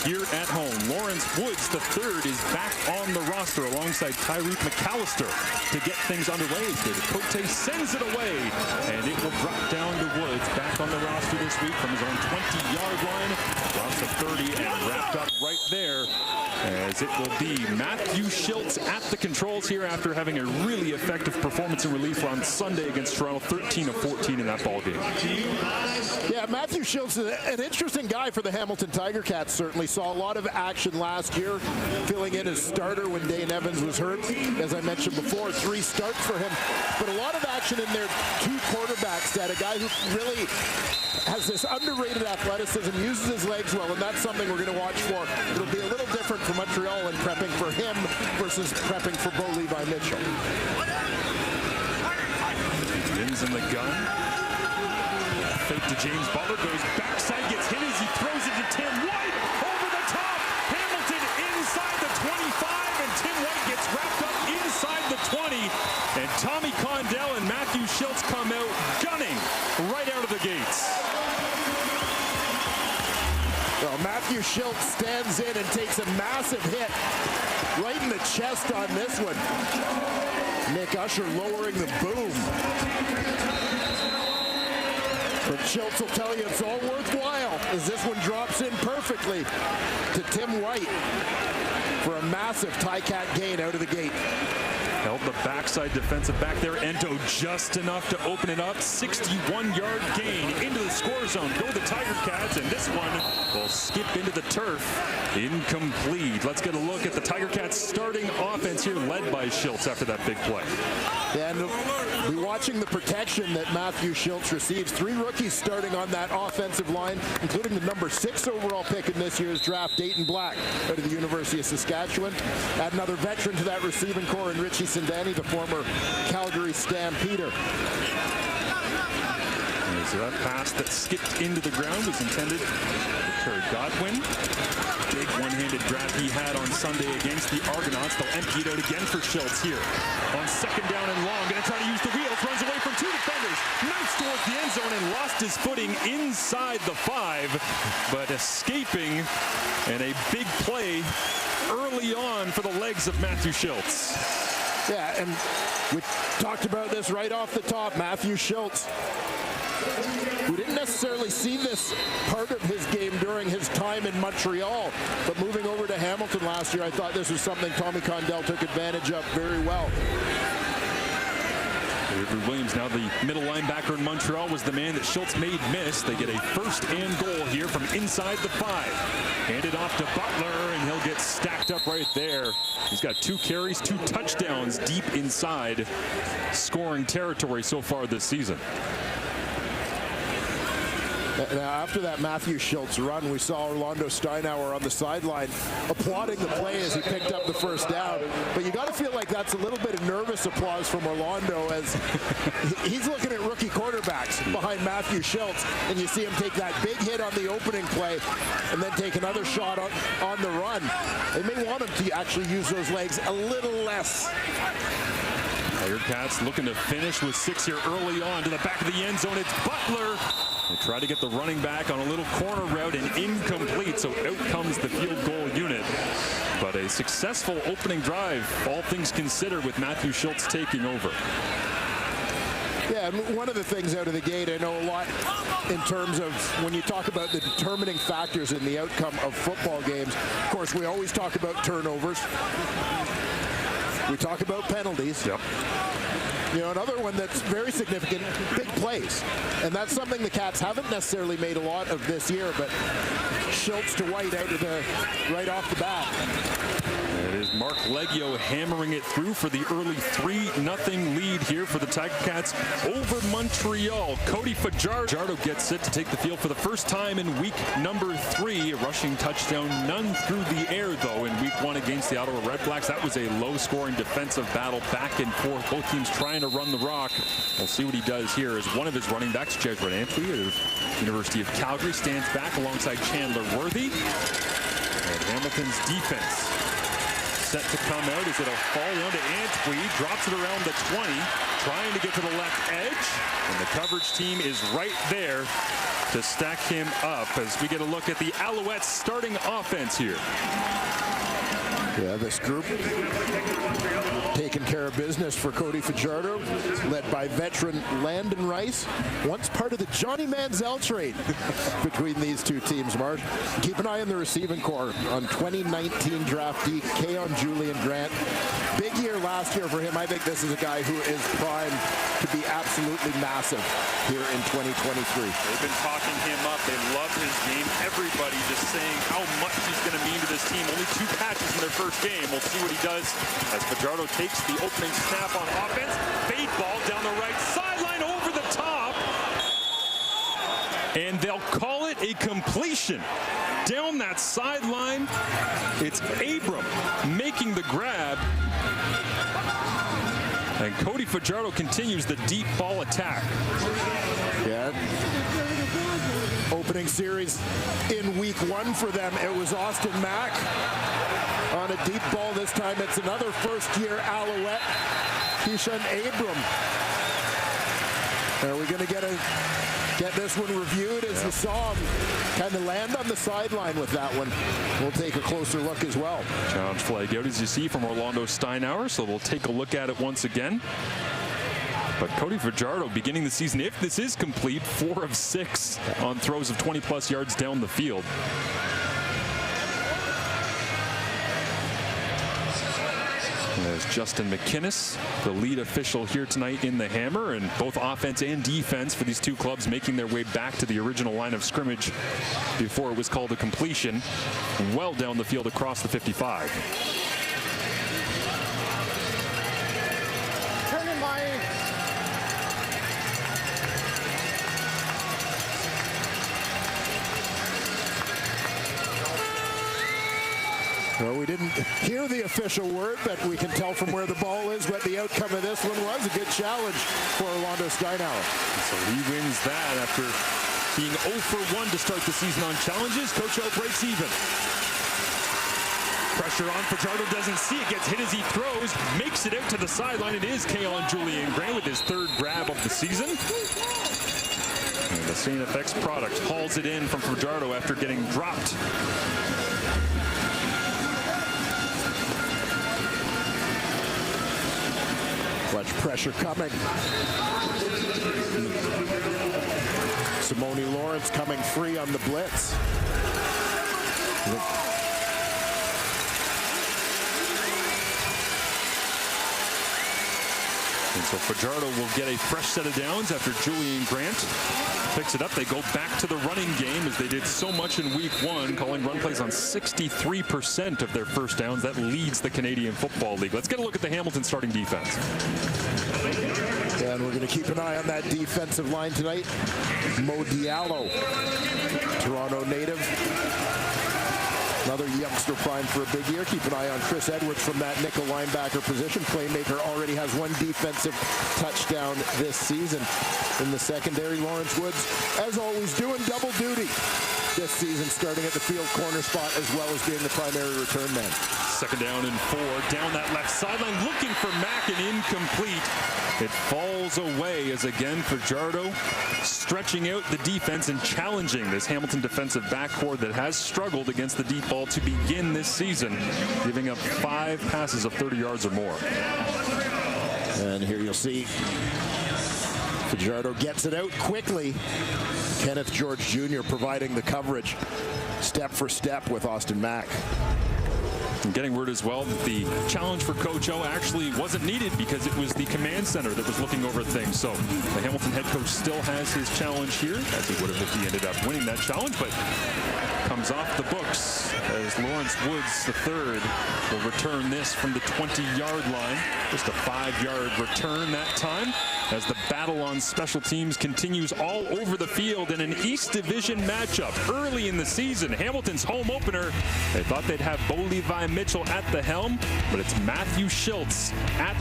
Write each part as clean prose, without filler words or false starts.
here at home. Lawrence Woods III is back on the roster alongside Tyreek McAllister to get things underway. David Cote sends it away, and it will drop down to Woods back on the roster this week from his own 20-yard line. Drops to 30 and wrapped up right there, as it will be Matthew Schultz at the controls here after having a really effective performance in relief on Sunday against Toronto, 13 of 14 in that ball game. Yeah, Matthew Schultz is an interesting guy for the Hamilton Tiger Cats. Certainly saw a lot of action last year, filling in as starter when Dane Evans was hurt. As I mentioned before, 3 starts for him, but a lot of action in their 2 quarterback set. A guy who really has this underrated athleticism, uses his legs well, and that's something we're going to watch for. It'll be a little different for Montreal in prepping for him versus prepping for Bo Levi Mitchell. Begins in the gun. Fake to James Butler, goes backside, gets hit as he throws it to Tim White. Over the top, Hamilton inside the 25, and Tim White gets wrapped up inside the 20. And Tommy Condell and Matthew Schultz come out gunning right out of the gates. Well, Matthew Schultz stands in and takes a massive hit right in the chest on this one. Nick Usher lowering the boom. But Schultz will tell you it's all worthwhile as this one drops in perfectly to Tim White for a massive Ticat gain out of the gate. Held the backside defensive back there. Ento just enough to open it up. 61-yard gain into the score zone. Go the Tiger Cats, and this one will skip into the turf. Incomplete. Let's get a look at the Tiger Cats starting offense here, led by Schultz after that big play. And we'll be watching the protection that Matthew Schultz receives. 3 rookies starting on that offensive line, including the number 6 overall pick in this year's draft, Dayton Black, out of the University of Saskatchewan. Add another veteran to that receiving core in Richie Sindani, the former Calgary Stampeder. So that pass that skipped into the ground was intended for Godwin. Big one-handed grab he had on Sunday against the Argonauts. They'll empty it out again for Schultz here. On 2nd down and long, going to try to use the wheels. Runs away from 2 defenders. Knifes towards the end zone and lost his footing inside the 5. But escaping, and a big play early on for the legs of Matthew Schultz. Yeah, and we talked about this right off the top. Matthew Schultz, we didn't necessarily see this part of his game during his time in Montreal, but moving over to Hamilton last year, I thought this was something Tommy Condell took advantage of very well. Avery Williams, now the middle linebacker in Montreal, was the man that Schultz made miss. They get a 1st and goal here from inside the 5. Handed off to Butler, and he'll get stacked up right there. He's got 2 carries, 2 touchdowns deep inside scoring territory so far this season. Now, after that Matthew Schultz run, we saw Orlando Steinauer on the sideline applauding the play as he picked up the 1st down. But you got to feel like that's a little bit of nervous applause from Orlando as he's looking at rookie quarterbacks behind Matthew Schultz, and you see him take that big hit on the opening play and then take another shot on the run. They may want him to actually use those legs a little less. Tiger Cats looking to finish with 6 here early on to the back of the end zone. It's Butler. They try to get the running back on a little corner route and incomplete, so out comes the field goal unit. But a successful opening drive, all things considered, with Matthew Schultz taking over. Yeah, and one of the things out of the gate, I know a lot in terms of when you talk about the determining factors in the outcome of football games. Of course, we always talk about turnovers. We talk about penalties. Yep. You know, another one that's very significant, big plays. And that's something the Cats haven't necessarily made a lot of this year, but Schultz to White out of the right off the bat. It is Mark Leggio hammering it through for the early 3-0 lead here for the Tiger Cats over Montreal. Cody Fajardo gets set to take the field for the first time in week number 3. A rushing touchdown, none through the air, though, in week 1 against the Ottawa Redblacks. That was a low-scoring defensive battle back and forth. Both teams trying to run the rock. We'll see what he does here as one of his running backs, Jesuit Antwi of University of Calgary, stands back alongside Chandler Worthy. And Hamilton's defense set to come out as it'll fall down to Antwi. Drops it around the 20, trying to get to the left edge. And the coverage team is right there to stack him up as we get a look at the Alouettes starting offense here. Yeah, this group taking care of business for Cody Fajardo, led by veteran Landon Rice, once part of the Johnny Manziel trade between these two teams, Mark. Keep an eye on the receiving core on 2019 draftee Keon Julian Grant. Big year last year for him. I think this is a guy who is primed to be absolutely massive here in 2023. They've been talking him up. They love his game. Everybody just saying how much he's going to mean to this team. Only 2 catches in their first game. We'll see what he does as Fajardo takes the opening snap on offense. Fade ball down the right sideline over the top. And they'll call it a completion. Down that sideline, it's Abram making the grab. And Cody Fajardo continues the deep ball attack. Yeah. Opening series in week 1 for them, it was Austin Mack on a deep ball. This time it's another first-year Alouette, Keyshawn Abram. Are we going to get this one reviewed as you saw him kind of land on the sideline with that one? We'll take a closer look as well. Challenge flag out, as you see, from Orlando Steinauer, so we'll take a look at it once again. But Cody Fajardo beginning the season, if this is complete, 4 of 6 on throws of 20-plus yards down the field. As Justin McInnes, the lead official here tonight in the Hammer, and both offense and defense for these two clubs making their way back to the original line of scrimmage before it was called a completion, well down the field across the 55. Turning my Well, we didn't hear the official word, but we can tell from where the ball is what the outcome of this one was. A good challenge for Orlando Steinauer. So he wins that after being 0 for 1 to start the season on challenges. Coach O breaks even. Pressure on. Fajardo doesn't see it. Gets hit as he throws. Makes it out to the sideline. It is Keon Julian Grant with his 3rd grab of the season. And the St. FX product hauls it in from Fajardo after getting dropped. Much pressure coming. Simone Lawrence coming free on the blitz. And so Fajardo will get a fresh set of downs after Julian Grant picks it up. They go back to the running game as they did so much in week 1, calling run plays on 63% of their first downs. That leads the Canadian Football League. Let's get a look at the Hamilton starting defense. And we're going to keep an eye on that defensive line tonight. Mo Diallo, Toronto native. Another youngster primed for a big year. Keep an eye on Chris Edwards from that nickel linebacker position. Playmaker already has 1 defensive touchdown this season. In the secondary, Lawrence Woods, as always, doing double duty this season, starting at the field corner spot as well as being the primary return man. 2nd down and 4. Down that left sideline, looking for Mack, and incomplete. It falls away as, again, Fajardo stretching out the defense and challenging this Hamilton defensive backcourt that has struggled against the deep ball to begin this season, giving up 5 passes of 30 yards or more. And here you'll see Fajardo gets it out quickly. Kenneth George Jr. providing the coverage step for step with Austin Mack. And getting word as well that the challenge for Coach O actually wasn't needed because it was the command center that was looking over things. So the Hamilton head coach still has his challenge here, as he would have if he ended up winning that challenge, but comes off the books as Lawrence Woods III will return this from the 20-yard line. Just a 5-yard return that time as the battle on special teams continues all over the field in an East Division matchup early in the season. Hamilton's home opener. They thought they'd have Bo Levi Mitchell at the helm, but it's Matthew Schultz at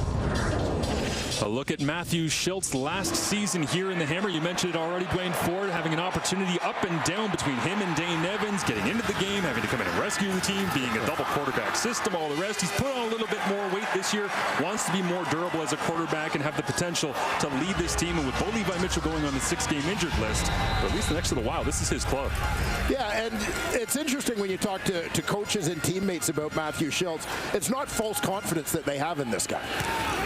A look at Matthew Schultz last season here in the Hammer. You mentioned it already, Dwayne Ford having an opportunity up and down between him and Dane Evans, getting into the game, having to come in and rescue the team, being a double quarterback system, all the rest. He's put on a little bit more weight this year, wants to be more durable as a quarterback and have the potential to lead this team. And with Bo Levi Mitchell going on the 6-game injured list, for at least the next little while, this is his club. Yeah, and it's interesting when you talk to coaches and teammates about Matthew Schultz. It's not false confidence that they have in this guy.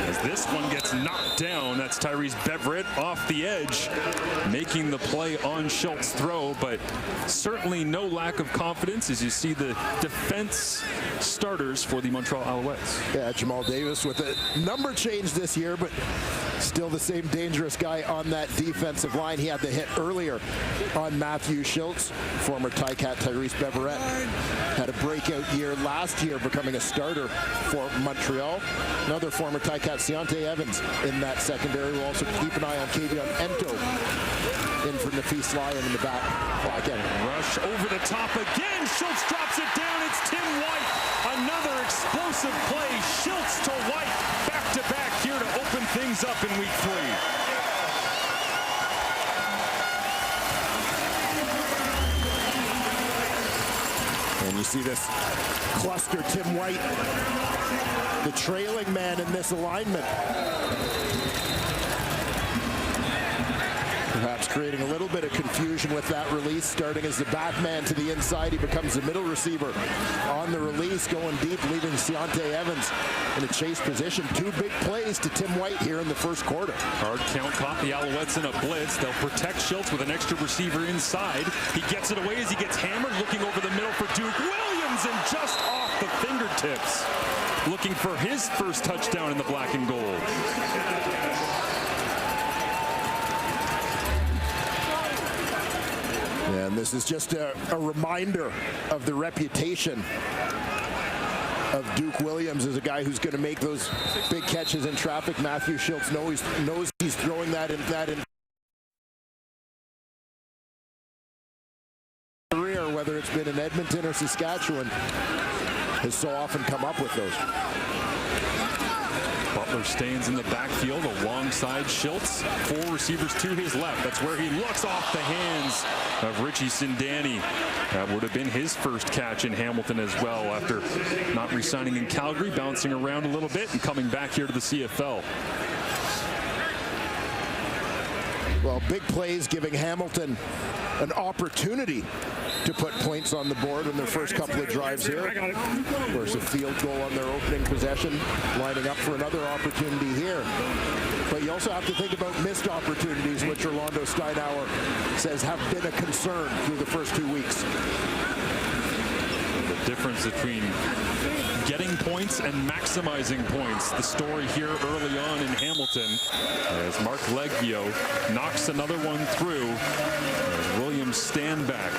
As this one gets knocked down, that's Tyrese Beverett off the edge, making the play on Schultz's throw, but certainly no lack of confidence as you see the defense starters for the Montreal Alouettes. Yeah, Jamal Davis with a number change this year, but still the same dangerous guy on that defensive line. He had the hit earlier on Matthew Schultz. Former Ticat Tyrese Beverett had a breakout year last year, becoming a starter for Montreal. Another former Ticat, Deontay Evans, in that secondary. We'll also keep an eye on Kavion Ento in for Nafis Lyon in the back pocket. Rush over the top again. Schultz drops it down. It's Tim White. Another explosive play. Schultz to White. Back-to-back here to open things up in week 3. And you see this cluster, Tim White, the trailing man in this alignment. Perhaps creating a little bit of confusion with that release. Starting as the backman to the inside, he becomes the middle receiver on the release, going deep, leaving Deontay Evans in a chase position. 2 big plays to Tim White here in the first quarter. Hard count caught the Alouettes in a blitz. They'll protect Schultz with an extra receiver inside. He gets it away as he gets hammered, looking over the middle for Duke Williams, and just off the fingertips, looking for his first touchdown in the black and gold. And this is just a reminder of the reputation of Duke Williams as a guy who's going to make those big catches in traffic. Matthew Schultz knows he's throwing that in career, whether it's been in Edmonton or Saskatchewan, has so often come up with those. Butler stands in the backfield alongside Schultz. 4 receivers to his left. That's where he looks off the hands of Richie Sindani. That would have been his first catch in Hamilton as well after not re-signing in Calgary, bouncing around a little bit and coming back here to the CFL. Well, big plays giving Hamilton an opportunity to put points on the board in their first couple of drives here. Of course, a field goal on their opening possession, lining up for another opportunity here. But you also have to think about missed opportunities, which Orlando Steinauer says have been a concern through the first 2 weeks. The difference between getting points and maximizing points. The story here early on in Hamilton as Mark Leggio knocks another one through. Williams stand back.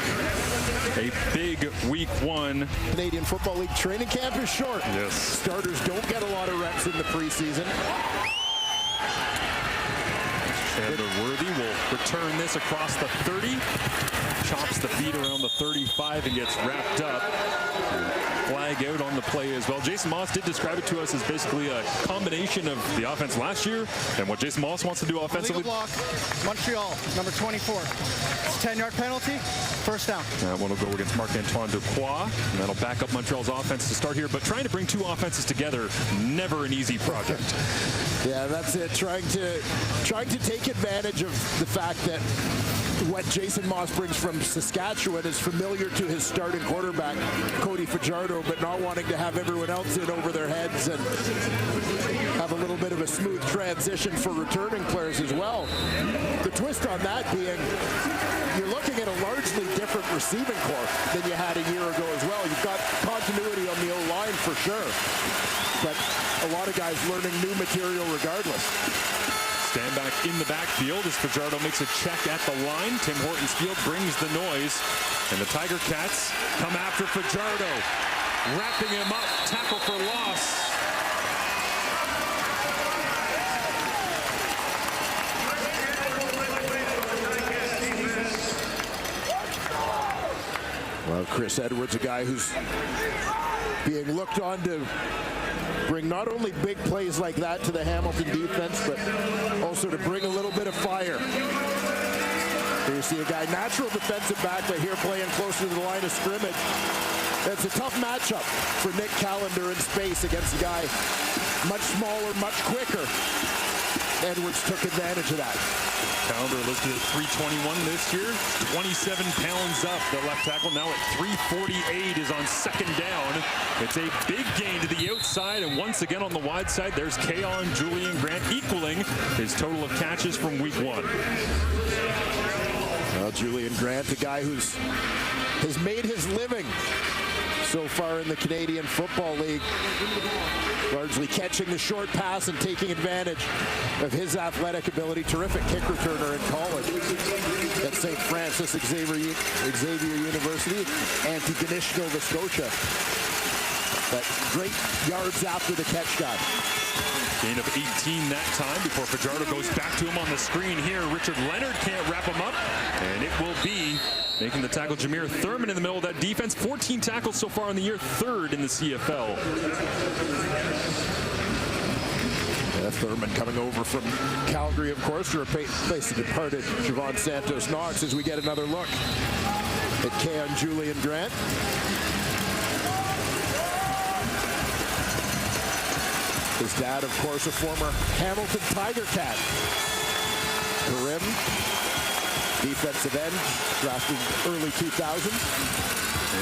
A big week 1. Canadian Football League training camp is short. Yes. Starters don't get a lot of reps in the preseason. Chandler Worthy will return this across the 30. Chops the feet around the 35 and gets wrapped up. Flag out on the play as well. Jason Moss did describe it to us as basically a combination of the offense last year and what Jason Moss wants to do offensively. Legal block, Montreal, number 24. It's a 10-yard penalty, first down. That one will go against Marc-Antoine Duquois, and that'll back up Montreal's offense to start here. But trying to bring 2 offenses together, never an easy project. Yeah, that's it. Trying to take advantage of the fact that what Jason Moss brings from Saskatchewan is familiar to his starting quarterback, Cody Fajardo, but not wanting to have everyone else in over their heads and have a little bit of a smooth transition for returning players as well. The twist on that being you're looking at a largely different receiving corps than you had a year ago as well. You've got continuity on the O-line for sure, but a lot of guys learning new material regardless. Stand back in the backfield as Fajardo makes a check at the line. Tim Hortons Field brings the noise, and the Tiger Cats come after Fajardo, wrapping him up, tackle for loss. Well, Chris Edwards, a guy who's being looked on to bring not only big plays like that to the Hamilton defense, but also to bring a little bit of fire. Here you see a guy, natural defensive back, but here playing closer to the line of scrimmage. It's a tough matchup for Nick Callender in space against a guy much smaller, much quicker. Edwards took advantage of that. Callender listed at 321 this year, 27 pounds up. The left tackle now at 348 is on second down. It's a big gain to the outside, and once again on the wide side, there's Keon Julian Grant equaling his total of catches from week 1. Well, Julian Grant, the guy has made his living so far in the Canadian Football League, largely catching the short pass and taking advantage of his athletic ability. Terrific kick returner in college at St. Francis Xavier University, Antigonish, Nova Scotia. But great yards after the catch guy. Gain of 18 that time before Fajardo goes back to him on the screen here. Richard Leonard can't wrap him up, and it will be making the tackle Jameer Thurman in the middle of that defense. 14 tackles so far in the year, 3rd in the CFL. Yeah, Thurman coming over from Calgary, of course, to replace the departed Javon Santos Knox as we get another look at Keon Julian Grant. His dad, of course, a former Hamilton Tiger Cat. Karim, defensive end, drafted early 2000s.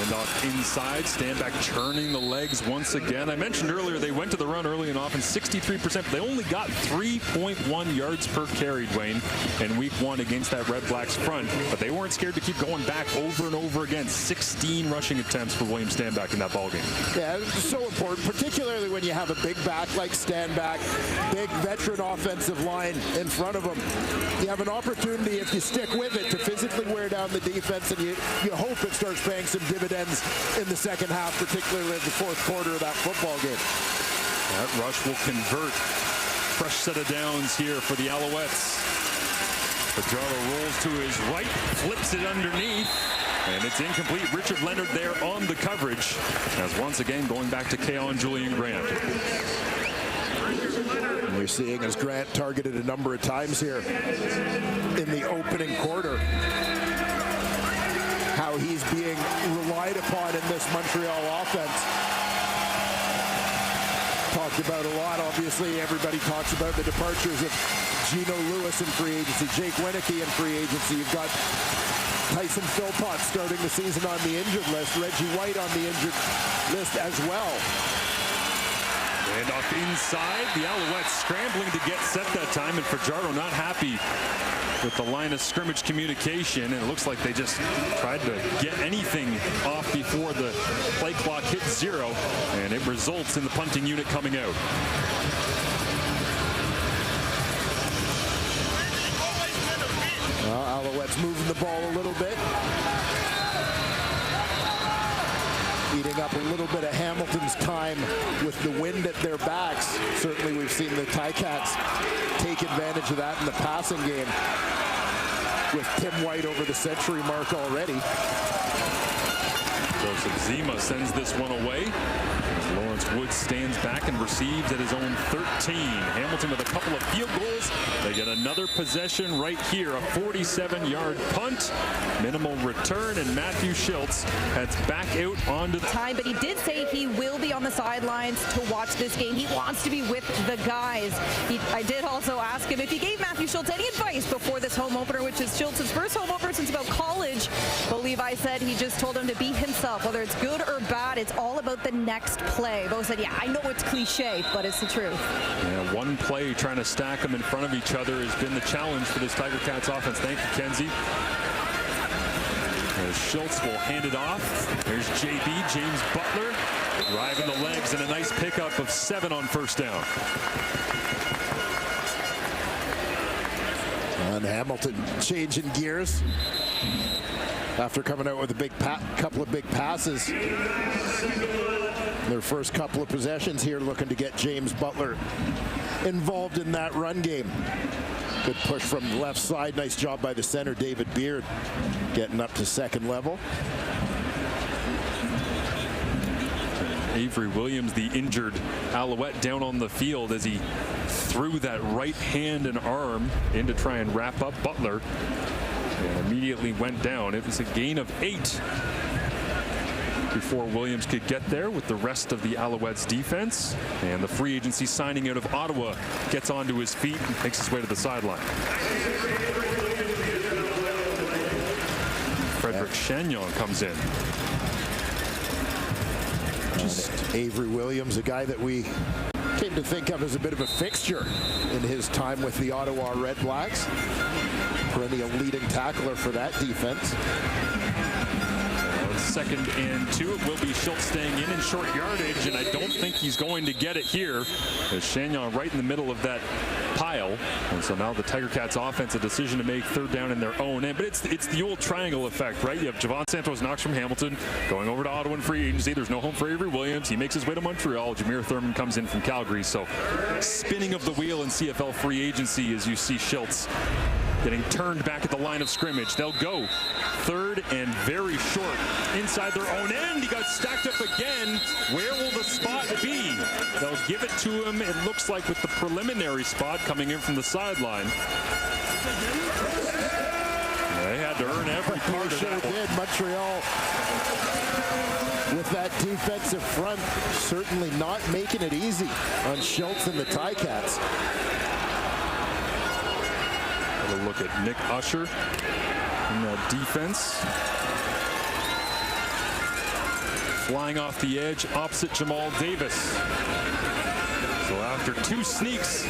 And off inside, Stanback churning the legs once again. I mentioned earlier they went to the run early and often, 63%. They only got 3.1 yards per carry, Dwayne, in week 1 against that Red Blacks front. But they weren't scared to keep going back over and over again. 16 rushing attempts for William Stanback in that ballgame. Yeah, it's so important, particularly when you have a big back like Stanback, big veteran offensive line in front of him. You have an opportunity, if you stick with it, to physically wear down the defense, and you hope it starts paying some dividends in the second half, particularly in the 4th quarter of that football game. That rush will convert. Fresh set of downs here for the Alouettes. Fajardo rolls to his right, flips it underneath, and it's incomplete. Richard Leonard there on the coverage, as once again going back to Keon Julian Grant. And you're seeing as Grant targeted a number of times here in the opening quarter, how he's being relied upon in this Montreal offense. Talked about a lot, obviously. Everybody talks about the departures of Gino Lewis in free agency, Jake Wieneke in free agency. You've got Tyson Philpott starting the season on the injured list, Reggie White on the injured list as well. And off inside, the Alouettes scrambling to get set that time, and Fajardo not happy with the line of scrimmage communication, and it looks like they just tried to get anything off before the play clock hit 0, and it results in the punting unit coming out. Well, Alouettes moving the ball a little bit. Eating up a little bit of Hamilton's time with the wind at their backs. Certainly we've seen the Ticats take advantage of that in the passing game, with Tim White over the century mark already. Joseph Zima sends this one away. Lawrence Woods stands back and receives at his own 13. Hamilton with a couple of field goals. They get another possession right here, a 47-yard punt, minimal return, and Matthew Schultz heads back out onto the time. But he did say he will be on the sidelines to watch this game. He wants to be with the guys. I did also ask him if he gave Matthew Schultz any advice before this home opener, which is Schultz's first home opener since about college. But Levi said he just told him to be himself. Whether it's good or bad, it's all about the next play. Bo said, yeah, I know it's cliche, but it's the truth. Yeah, one play trying to stack them in front of each other has been the challenge for this Tiger Cats offense. Thank you, Kenzie. As Schultz will hand it off. There's JB, James Butler, driving the legs, and a nice pickup of 7 on first down. And Hamilton changing gears after coming out with a big couple of big passes. Their first couple of possessions here, looking to get James Butler involved in that run game. Good push from the left side. Nice job by the center, David Beard, getting up to second level. Avery Williams, the injured Alouette, down on the field as he threw that right hand and arm in to try and wrap up Butler, and immediately went down. It was a gain of 8 before Williams could get there with the rest of the Alouettes defense. And the free agency signing out of Ottawa gets onto his feet and makes his way to the sideline. Frederick Chagnon comes in. Just Avery Williams, a guy that we came to think of as a bit of a fixture in his time with the Ottawa Red Blacks. Perennial leading tackler for that defense. Second and 2. It will be Schultz staying in short yardage, and I don't think he's going to get it here. As Chagnon right in the middle of that pile. And so now the Tiger Cats offense a decision to make third down in their own end. But it's the old triangle effect, right? You have Javon Santos Knox from Hamilton going over to Ottawa in free agency. There's no home for Avery Williams. He makes his way to Montreal. Jameer Thurman comes in from Calgary. So spinning of the wheel in CFL free agency as you see Schultz getting turned back at the line of scrimmage. They'll go third and very short inside their own end. He got stacked up again. Where will the spot be? They'll give it to him, it looks like, with the preliminary spot coming in from the sideline. They had to earn every part of that. Did. Montreal, with that defensive front, certainly not making it easy on Schultz and the Ticats. A look at Nick Usher in that defense. Flying off the edge opposite Jamal Davis. So after 2 sneaks,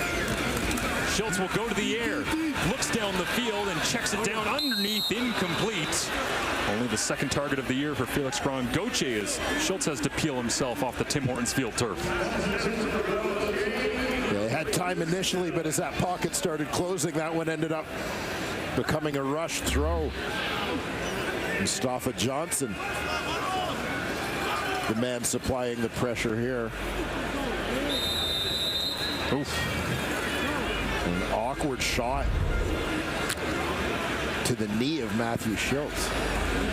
Schultz will go to the air, looks down the field and checks it down underneath, incomplete. Only the second target of the year for Felix Grangoche as Schultz has to peel himself off the Tim Hortons Field turf. They had time initially, but as that pocket started closing, that one ended up becoming a rush throw. Mustafa Johnson, the man supplying the pressure here. Oof. An awkward shot to the knee of Matthew Schultz.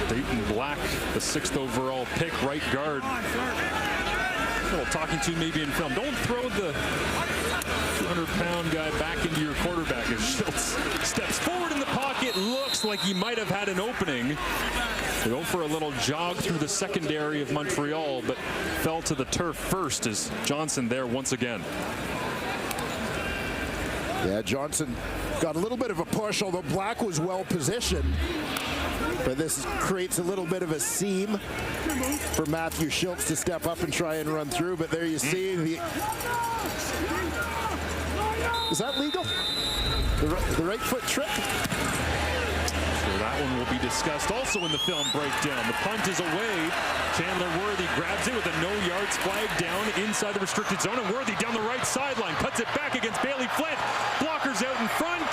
Dayton Black, the 6th overall pick, right guard. A little talking to maybe in film. Don't throw the 200-pound guy back into your quarterback as Schultz steps forward in the pocket. Looks like he might have had an opening. They go for a little jog through the secondary of Montreal, but fell to the turf first as Johnson there once again. Yeah, Johnson got a little bit of a push, although Black was well positioned. But this creates a little bit of a seam for Matthew Schultz to step up and try and run through. But there you see the... Is that legal? The right foot trick? So that one will be discussed also in the film breakdown. The punt is away. Chandler Worthy grabs it with a no yards flag down inside the restricted zone. And Worthy down the right sideline cuts it back against Bailey Flint. Blockers out in front.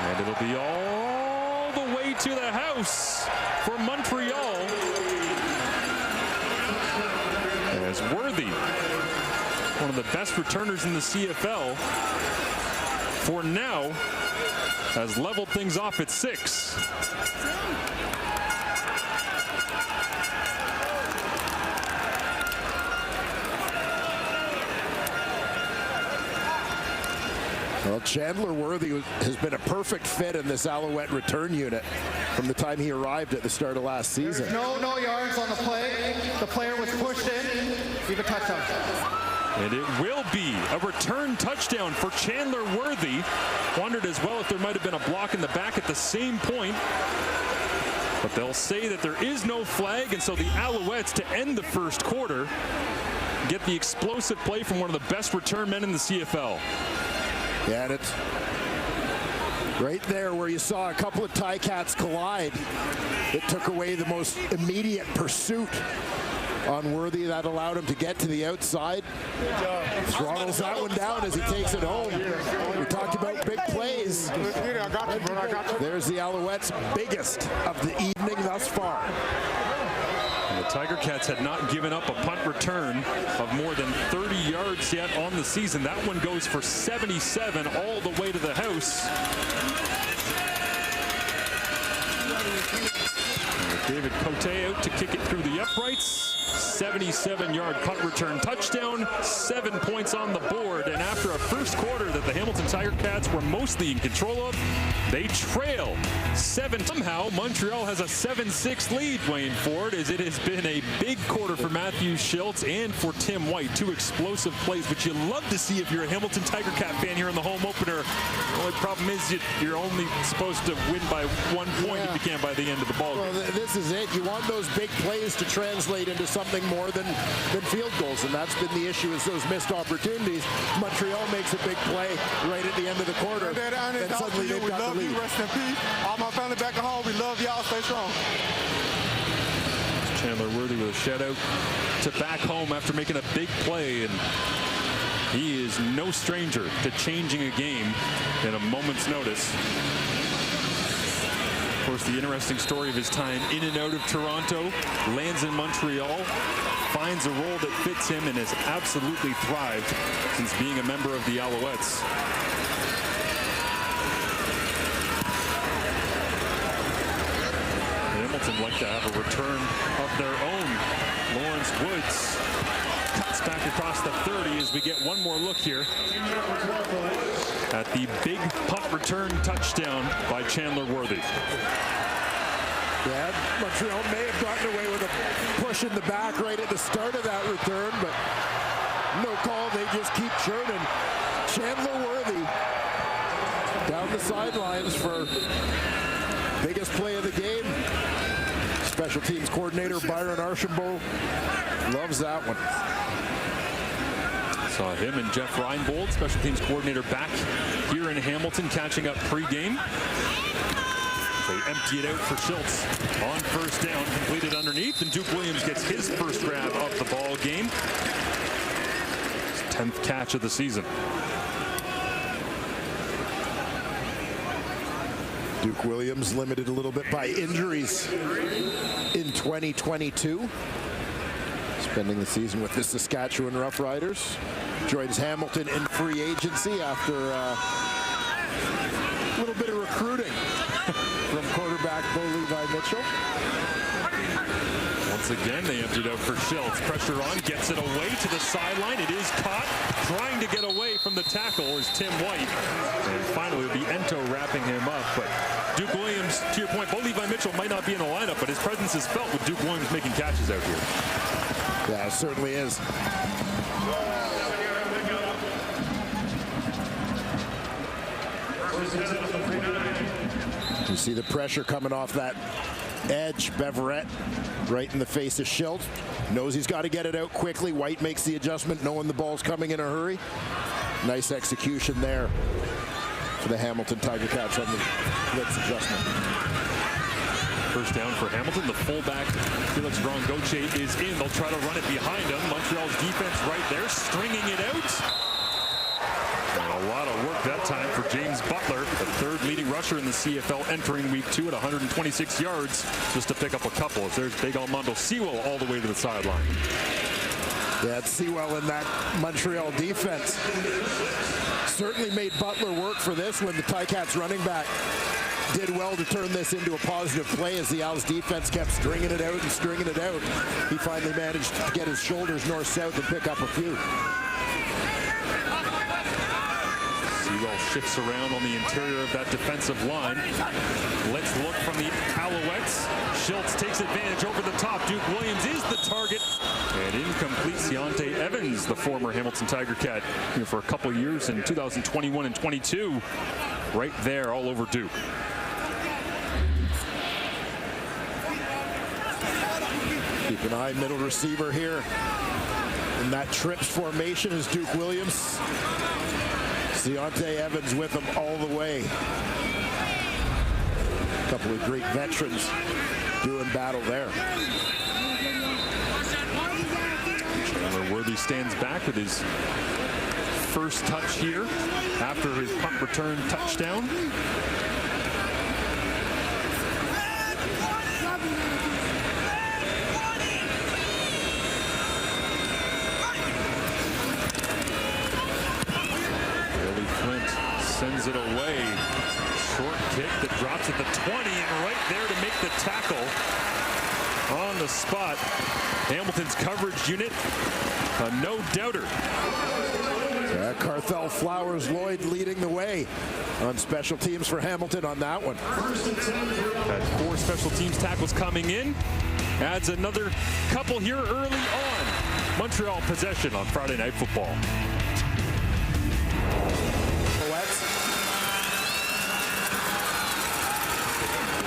And it'll be all the way to the house for Montreal. As Worthy, one of the best returners in the CFL, for now, has leveled things off at 6. Well, Chandler Worthy has been a perfect fit in this Alouette return unit from the time he arrived at the start of last season. There's no yards on the play. The player was pushed in. Leave a touchdown. And it will be a return touchdown for Chandler Worthy. Wondered as well if there might have been a block in the back at the same point. But they'll say that there is no flag, and so the Alouettes, to end the first quarter, get the explosive play from one of the best return men in the CFL. Yeah, and it's right there where you saw a couple of Ticats collide. It took away the most immediate pursuit on Worthy. That allowed him to get to the outside. Throttles that one down as he takes it home. We talked about big plays. There's the Alouettes' biggest of the evening thus far. And the Tiger Cats had not given up a punt return of more than 30 yards yet on the season. That one goes for 77 all the way to the house. And David Cote out to kick it through the uprights. 77-yard punt return touchdown, 7 points on the board. And after a first quarter that the Hamilton Tiger Cats were mostly in control of, they trail 7. Somehow, Montreal has a 7-6 lead, Wayne Ford, as it has been a big quarter for Matthew Schultz and for Tim White. 2 explosive plays, which you love to see if you're a Hamilton Tiger Cat fan here in the home opener. The only problem is you're only supposed to win by 1 point if you can by the end of the ball game. Well, this is it. You want those big plays to translate into something more than field goals, and that's been the issue, is those missed opportunities. Montreal makes a big play right at the end of the quarter, and suddenly they've got the lead. Rest in peace. All my family back at home, we love y'all. Stay strong. Chandler Worthy with a shutout to back home after making a big play, and he is no stranger to changing a game in a moment's notice. Of course, the interesting story of his time in and out of Toronto, lands in Montreal, finds a role that fits him, and has absolutely thrived since being a member of the Alouettes. Hamilton like to have a return of their own. Lawrence Woods cuts back across the 30 as we get one more look here at the big punt return touchdown by Chandler Worthy. Yeah, Montreal may have gotten away with a push in the back right at the start of that return, but no call. They just keep churning. Chandler Worthy down the sidelines for biggest play of the game. Special teams coordinator Byron Archambault loves that one. Saw him and Jeff Reinbold, special teams coordinator, back here in Hamilton, catching up pregame. They empty it out for Schultz on first down, completed underneath, and Duke Williams gets his first grab of the ball game. His 10th catch of the season. Duke Williams limited a little bit by injuries in 2022. Spending the season with the Saskatchewan Roughriders. Joins Hamilton in free agency after a little bit of recruiting from quarterback Bo Levi Mitchell. Once again, they emptied out for Schultz. Pressure on, gets it away to the sideline. It is caught. Trying to get away from the tackle is Tim White. And finally, it'll be Ento wrapping him up. But Duke Williams, to your point, Bo Levi Mitchell might not be in the lineup, but his presence is felt with Duke Williams making catches out here. Yeah, it certainly is. You see the pressure coming off that edge. Beverett right in the face of Schultz. Knows he's got to get it out quickly. White makes the adjustment, knowing the ball's coming in a hurry. Nice execution there for the Hamilton Tiger Cats on the blitz adjustment. First down for Hamilton. The fullback, Felix Grongoche, is in. They'll try to run it behind him. Montreal's defense right there, stringing it out. And a lot of work that time for James Butler, the third leading rusher in the CFL, entering week 2 at 126 yards, just to pick up a couple. As there's big Armando Sewell all the way to the sideline. Yeah, it's Sewell in that Montreal defense. Certainly made Butler work for this when the Ticats running back did well to turn this into a positive play as the Owls defense kept stringing it out and stringing it out. He finally managed to get his shoulders north-south and pick up a few. Sewell shifts around on the interior of that defensive line. Let's look from the Alouettes. Schultz takes advantage over the top. Duke Williams is the target. And incomplete. Deontay Evans, the former Hamilton Tiger Cat, here for a couple years in 2021 and 22. Right there all over Duke. Keep an eye, middle receiver here. In that trips formation is Duke Williams. Deontay Evans with him all the way. A couple of great veterans doing battle there. Chandler Worthy stands back with his first touch here after his punt return touchdown. Sends it away. Short kick that drops at the 20 and right there to make the tackle on the spot. Hamilton's coverage unit, a no-doubter. Carthel Flowers Lloyd leading the way on special teams for Hamilton on that one. Had 4 special teams tackles coming in. Adds another couple here early on. Montreal possession on Friday Night Football. Alouettes.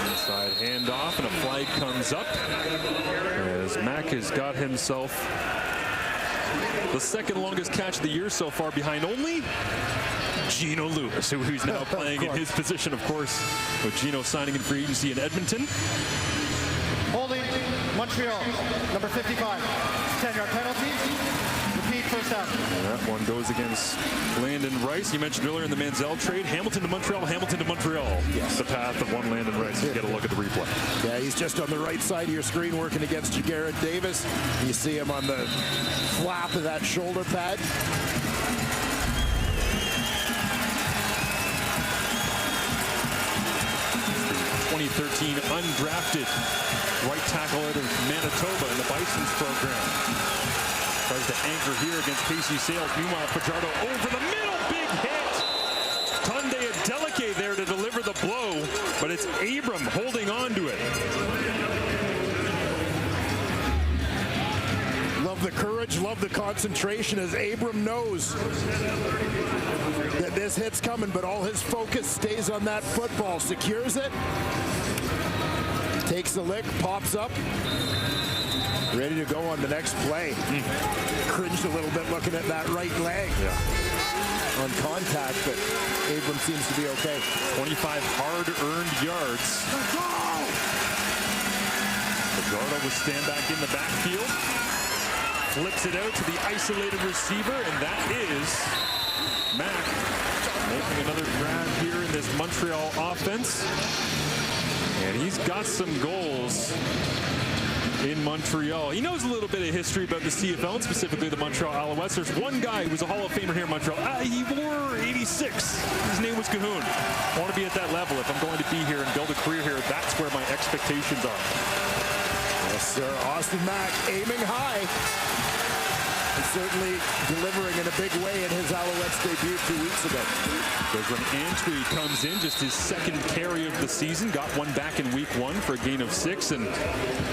Inside handoff and a flag comes up as Mack has got himself the second longest catch of the year so far, behind only Gino Lewis, who's now playing in his position, of course, with Gino signing in free agency in Edmonton. Holding Montreal, number 55. 10-yard penalty. Repeat first half. That one goes against Landon Rice. You mentioned earlier in the Manziel trade, Hamilton to Montreal, Hamilton to Montreal. Yes. The path of one Landon Rice. You get a look at the replay. Yeah, he's just on the right side of your screen working against Jagarrett Davis. You see him on the flap of that shoulder pad. 2013 undrafted right tackle out of Manitoba in the Bison's program. Tries to anchor here against Casey Sales. Meanwhile, Fajardo over the middle. Big hit. Tunde Adeleke there to deliver the blow, but it's Abram holding on to it. Love the courage, love the concentration, as Abram knows that this hit's coming, but all his focus stays on that football. Secures it. Takes the lick, pops up. Ready to go on the next play. Cringed a little bit looking at that right leg on contact, but Abram seems to be okay. 25 hard-earned yards. Fajardo will stand back in the backfield. Flips it out to the isolated receiver, and that is Mack making another grab here in this Montreal offense. And he's got some goals in Montreal. He knows a little bit of history about the CFL, and specifically the Montreal Alouettes. There's one guy who was a Hall of Famer here in Montreal. He wore 86. His name was Cahoon. I want to be at that level. If I'm going to be here and build a career here, that's where my expectations are. Yes, sir. Austin Mack aiming high. And certainly delivering in a big way in his Alouettes debut 2 weeks ago. Desmond Antwi comes in, just his second carry of the season. Got one back in week 1 for a gain of 6. And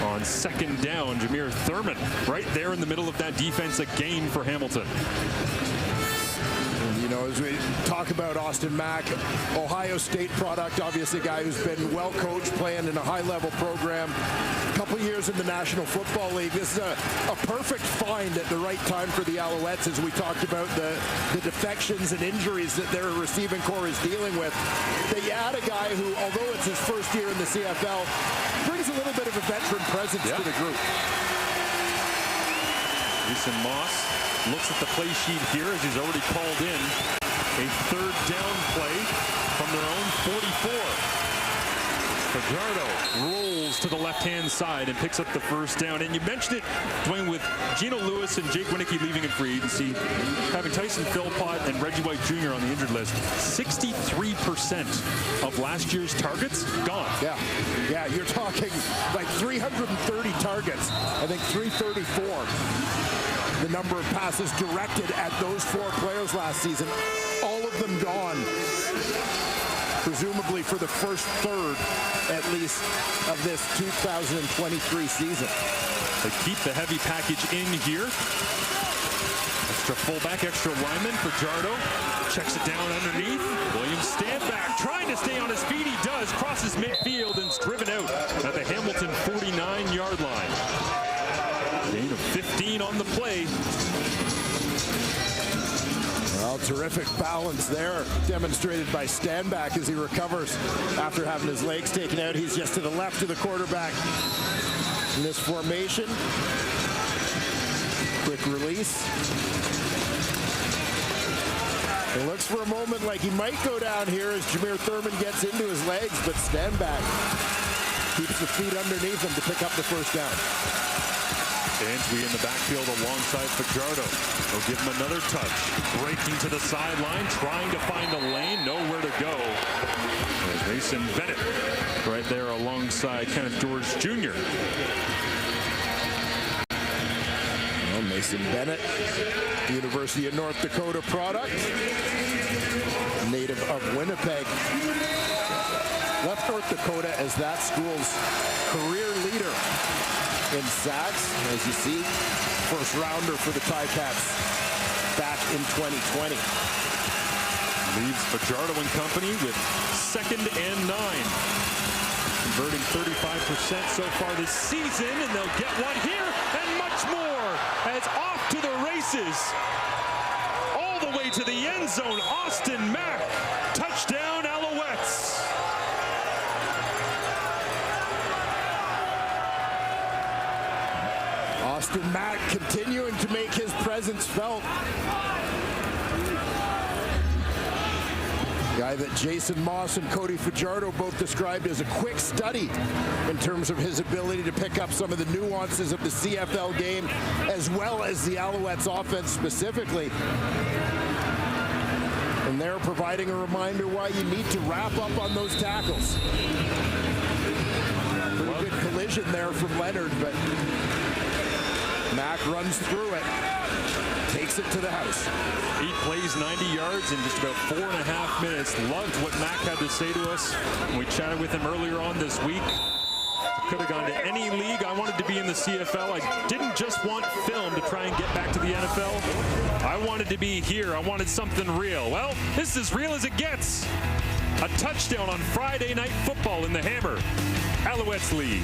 on second down, Jameer Thurman right there in the middle of that defense, a gain for Hamilton. You know, as we talk about Austin Mack, Ohio State product, obviously a guy who's been well coached, playing in a high-level program. A couple years in the National Football League. This is a perfect find at the right time for the Alouettes, as we talked about the defections and injuries that their receiving core is dealing with. They add a guy who, although it's his first year in the CFL, brings a little bit of a veteran presence to the group. Jason Moss looks at the play sheet here as he's already called in a third down play from their own 44. Fajardo rolls to the left-hand side and picks up the first down. And you mentioned it, Dwayne, with Gino Lewis and Jake Winicki leaving in free agency, having Tyson Philpott and Reggie White Jr. on the injured list, 63% of last year's targets gone. Yeah, you're talking like 330 targets. I think 334. The number of passes directed at those 4 players last season, all of them gone, presumably for the first third, at least, of this 2023 season. They keep the heavy package in here. Extra fullback, extra lineman. Fajardo checks it down underneath. Williams Standback trying to stay on his feet. He does. Crosses midfield and is driven out at the Hamilton 49-yard line. Gain of 15 on the play. Well, terrific balance there, demonstrated by Standback as he recovers after having his legs taken out. He's just to the left of the quarterback in this formation. Quick release. It looks for a moment like he might go down here as Jameer Thurman gets into his legs, but Standback keeps the feet underneath him to pick up the first down. Antwi in the backfield alongside Fajardo. They'll give him another touch. Breaking to the sideline, trying to find a lane, nowhere to go. There's Mason Bennett right there alongside Kenneth George Jr. Mason Bennett, University of North Dakota product, native of Winnipeg. Left North Dakota as that school's career leader in sacks. As you see, first rounder for the Ticats back in 2020. Leaves Fajardo and company with 2nd and 9. Converting 35% so far this season, and they'll get one here and much more as off to the races. All the way to the end zone, Austin Mack. Touchdown, Alouettes. Austin Mack continuing to make his presence felt. Guy that Jason Moss and Cody Fajardo both described as a quick study in terms of his ability to pick up some of the nuances of the CFL game, as well as the Alouettes offense specifically. And they're providing a reminder why you need to wrap up on those tackles. Pretty good collision there from Leonard, but Mack runs through it, takes it to the house. 8 plays, 90 yards in just about 4.5 minutes. Loved what Mack had to say to us. We chatted with him earlier on this week. Could have gone to any league. I wanted to be in the CFL. I didn't just want film to try and get back to the NFL. I wanted to be here. I wanted something real. Well, this is as real as it gets. A touchdown on Friday Night Football in the Hammer. Alouettes lead.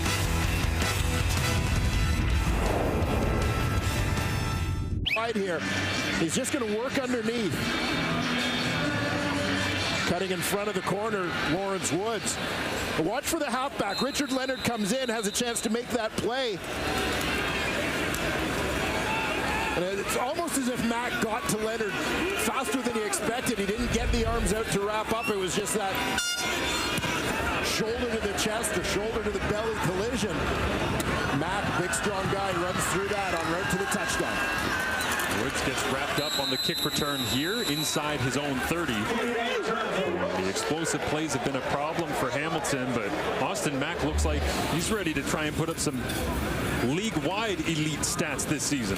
Here, he's just going to work underneath. Cutting in front of the corner, Lawrence Woods. But watch for the halfback. Richard Leonard comes in, has a chance to make that play. And it's almost as if Mack got to Leonard faster than he expected. He didn't get the arms out to wrap up. It was just that shoulder to the chest or shoulder to the belly collision. Mack, big strong guy, runs through that en route to the touchdown. Woods gets wrapped up on the kick return here inside his own 30. The explosive plays have been a problem for Hamilton, but Austin Mack looks like he's ready to try and put up some league-wide elite stats this season.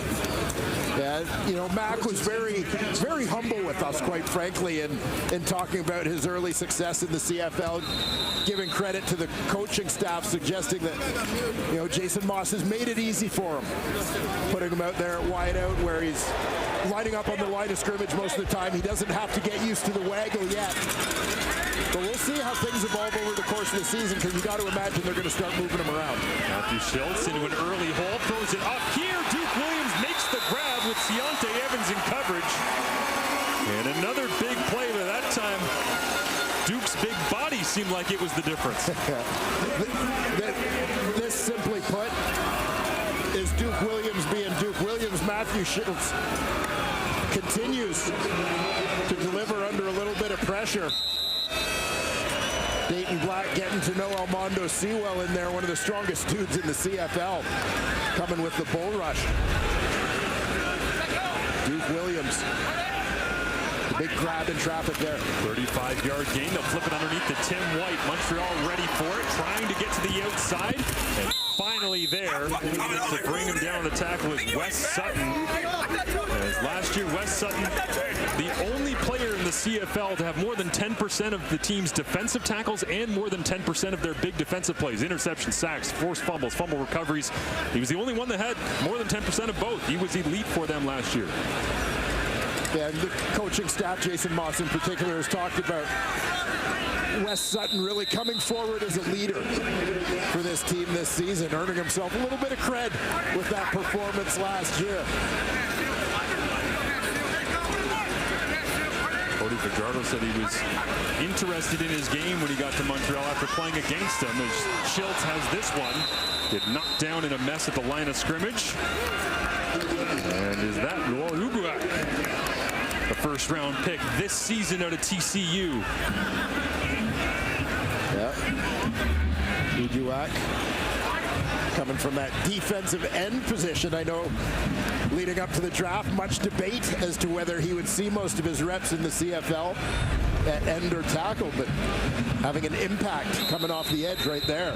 Yeah, you know, Mack was very humble with us, quite frankly, in talking about his early success in the CFL, giving credit to the coaching staff, suggesting that, you know, Jason Moss has made it easy for him, putting him out there at wide out where he's lining up on the line of scrimmage most of the time. He doesn't have to get used to the waggle yet. But we'll see how things evolve over the course of the season, because you got to imagine they're going to start moving him around. Matthew Schultz into an early hole, throws it up here. Duke Williams makes the grab with Deontay Evans in coverage. And another big play, but that time Duke's big body seemed like it was the difference. This, simply put, is Duke Williams being Duke Williams. Matthew Schultz continues to deliver under a little bit of pressure. Dayton Black getting to know Almondo Sewell in there, one of the strongest dudes in the CFL, coming with the bull rush. Duke Williams, the big grab in traffic there. 35-yard gain. They'll flip it underneath to Tim White. Montreal ready for it, trying to get to the outside, and finally there to bring him down. The tackle is Wes Sutton. As last year, Wes Sutton, the only player in the CFL to have more than 10% of the team's defensive tackles and more than 10% of their big defensive plays. Interception, sacks, forced fumbles, fumble recoveries. He was the only one that had more than 10% of both. He was elite for them last year. Yeah, and the coaching staff, Jason Moss in particular, has talked about Wes Sutton really coming forward as a leader for this team this season, earning himself a little bit of cred with that performance last year. Cody Fajardo said he was interested in his game when he got to Montreal after playing against him, as Schultz has this one. Get knocked down in a mess at the line of scrimmage. And is that Uguak, the first-round pick this season out of TCU? Yeah. Uguak coming from that defensive end position. I know leading up to the draft, much debate as to whether he would see most of his reps in the CFL at end or tackle, but having an impact coming off the edge right there.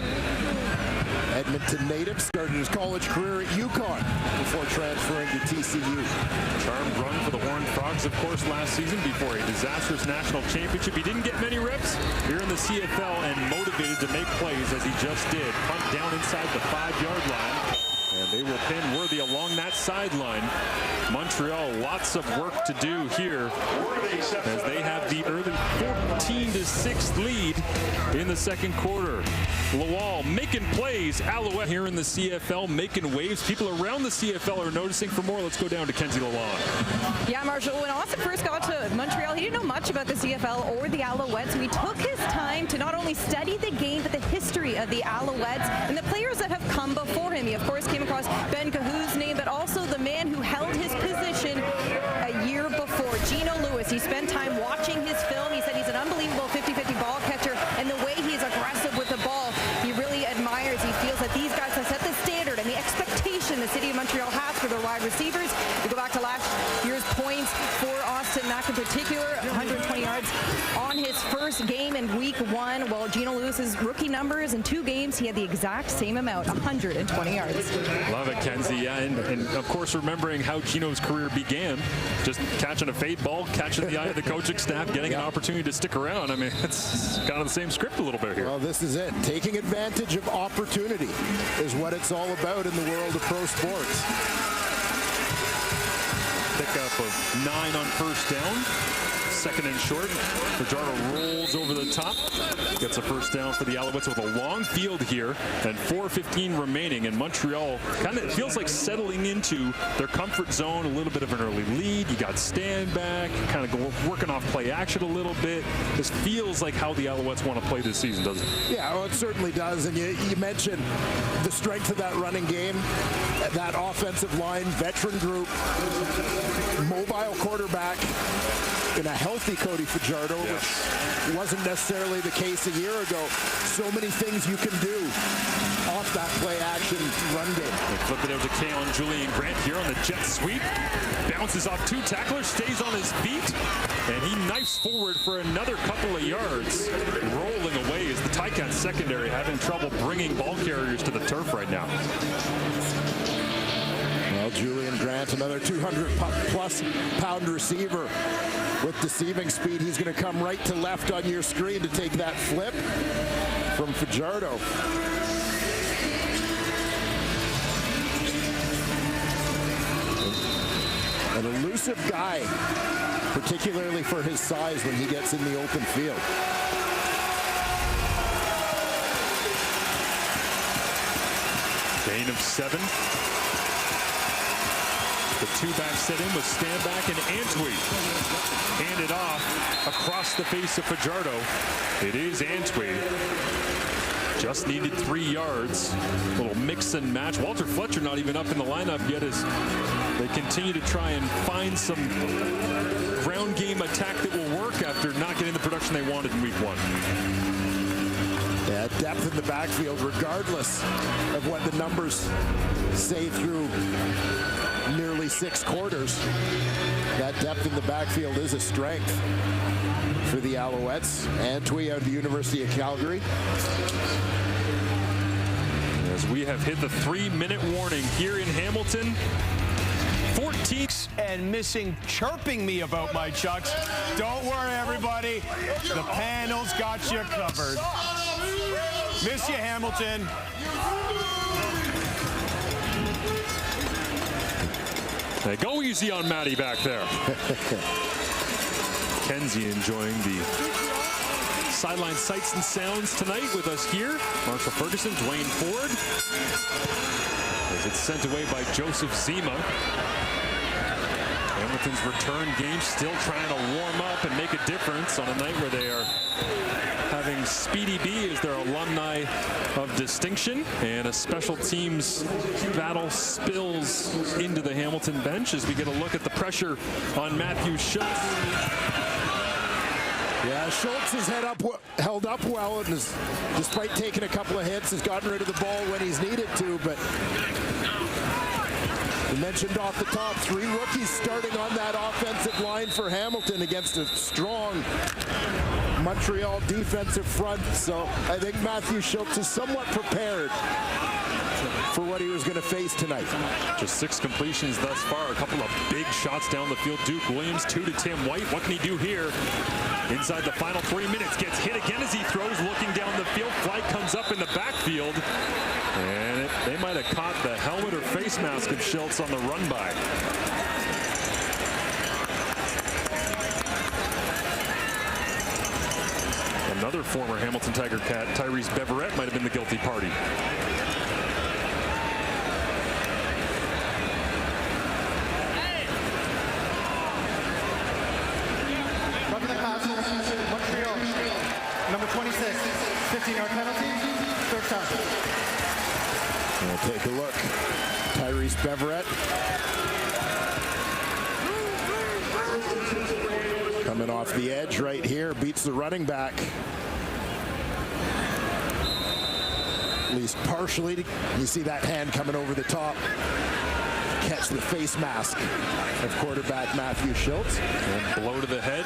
Edmonton native, started his college career at UConn before transferring to TCU. Charmed run for the Horned Frogs, of course, last season before a disastrous national championship. He didn't get many reps here in the CFL and motivated to make plays as he just did. Punt down inside the 5-yard line. And they will pin Worthy along that sideline. Montreal, lots of work to do here as they have the early 14-6 lead in the second quarter. Lawal making plays. Alouette here in the CFL making waves. People around the CFL are noticing. For more, let's go down to Kenzie Lalonde. Yeah, Marshall, when Austin first got to Montreal, he didn't know much about the CFL or the Alouettes. So he took his time to not only study the game, but the history of the Alouettes and the players that have come before him. He, of course, came across Ben Kahoo's name, but also the man who held his position a year before, Gino Lewis. He spent time watching his film. He said he's an unbelievable 50-50 ball catcher, and the way he's aggressive with the ball, he really admires. He feels that these guys have set the standard and the expectation the city of Montreal has for their wide receivers. We go back to last year's points for Austin Mack in particular, 120 yards on his first game in week 1. Well, Gino Lewis's rookie numbers in 2 games, he had the exact same amount, 120 yards. Love it, Kenzie. Yeah, and of course, remembering how Gino's career began, just catching a fade ball, catching the eye of the coaching staff, getting an opportunity to stick around. I mean, it's kind of the same script a little bit here. Well, this is it. Taking advantage of opportunity is what it's all about in the world of pro sports. Pickup of 9 on first down. Second and short. Fajardo rolls over the top. Gets a first down for the Alouettes with a long field here and 4:15 remaining. And Montreal kind of feels like settling into their comfort zone. A little bit of an early lead. You got stand back, kind of working off play action a little bit. This feels like how the Alouettes want to play this season, doesn't it? Yeah, well, it certainly does. And you mentioned the strength of that running game, that offensive line, veteran group, mobile quarterback, and a healthy Cody Fajardo, which wasn't necessarily the case a year ago. So many things you can do off that play action run game. They flip it out to Keon Julian Grant here on the jet sweep. Bounces off 2 tacklers, stays on his feet, and he knifes forward for another couple of yards. Rolling away is the Ticats secondary having trouble bringing ball carriers to the turf right now. Well, Julian Grant, another 200-plus pound receiver with deceiving speed. He's going to come right to left on your screen to take that flip from Fajardo. An elusive guy, particularly for his size when he gets in the open field. Gain of 7. The 2-back set in with Stanback and Antwi. Handed off across the face of Fajardo. It is Antwi. Just needed 3 yards. A little mix and match. Walter Fletcher not even up in the lineup yet as they continue to try and find some ground game attack that will work after not getting the production they wanted in week 1. Yeah, depth in the backfield, regardless of what the numbers say through nearly 6 quarters. That depth in the backfield is a strength for the Alouettes. Antwi out of the University of Calgary. As we have hit the 3-minute warning here in Hamilton. 14. And missing chirping me about my chucks. Don't worry, everybody. The panel's got you covered. Miss you, Hamilton. Hey, go easy on Matty back there. Kenzie enjoying the sideline sights and sounds tonight with us here. Marshall Ferguson, Dwayne Ford. As it's sent away by Joseph Zima. Hamilton's return game still trying to warm up and make a difference on a night where they are having Speedy B as their alumni of distinction, and a special teams battle spills into the Hamilton bench as we get a look at the pressure on Matthew Schultz. Yeah, Schultz is held up well, and despite taking a couple of hits, has gotten rid of the ball when he's needed to, but we mentioned off the top, 3 rookies starting on that offensive line for Hamilton against a strong Montreal defensive front. So I think Matthew Schultz is somewhat prepared for what he was going to face tonight. Just 6 completions thus far. A couple of big shots down the field. Duke Williams, 2 to Tim White. What can he do here? Inside the final 3 minutes, gets hit again as he throws, looking down the field. Flag comes up in the backfield, and they might have caught the helmet or face mask of Schultz on the run by. Another former Hamilton Tiger Cat, Tyrese Beverett, might have been the guilty party. Roughing the pass, Montreal, number 26, 15-yard penalty, third down. We'll take a look. Tyrese Beverett coming off the edge right here, beats the running back. At least partially. You see that hand coming over the top. Catch the face mask of quarterback Matthew Schultz. And blow to the head.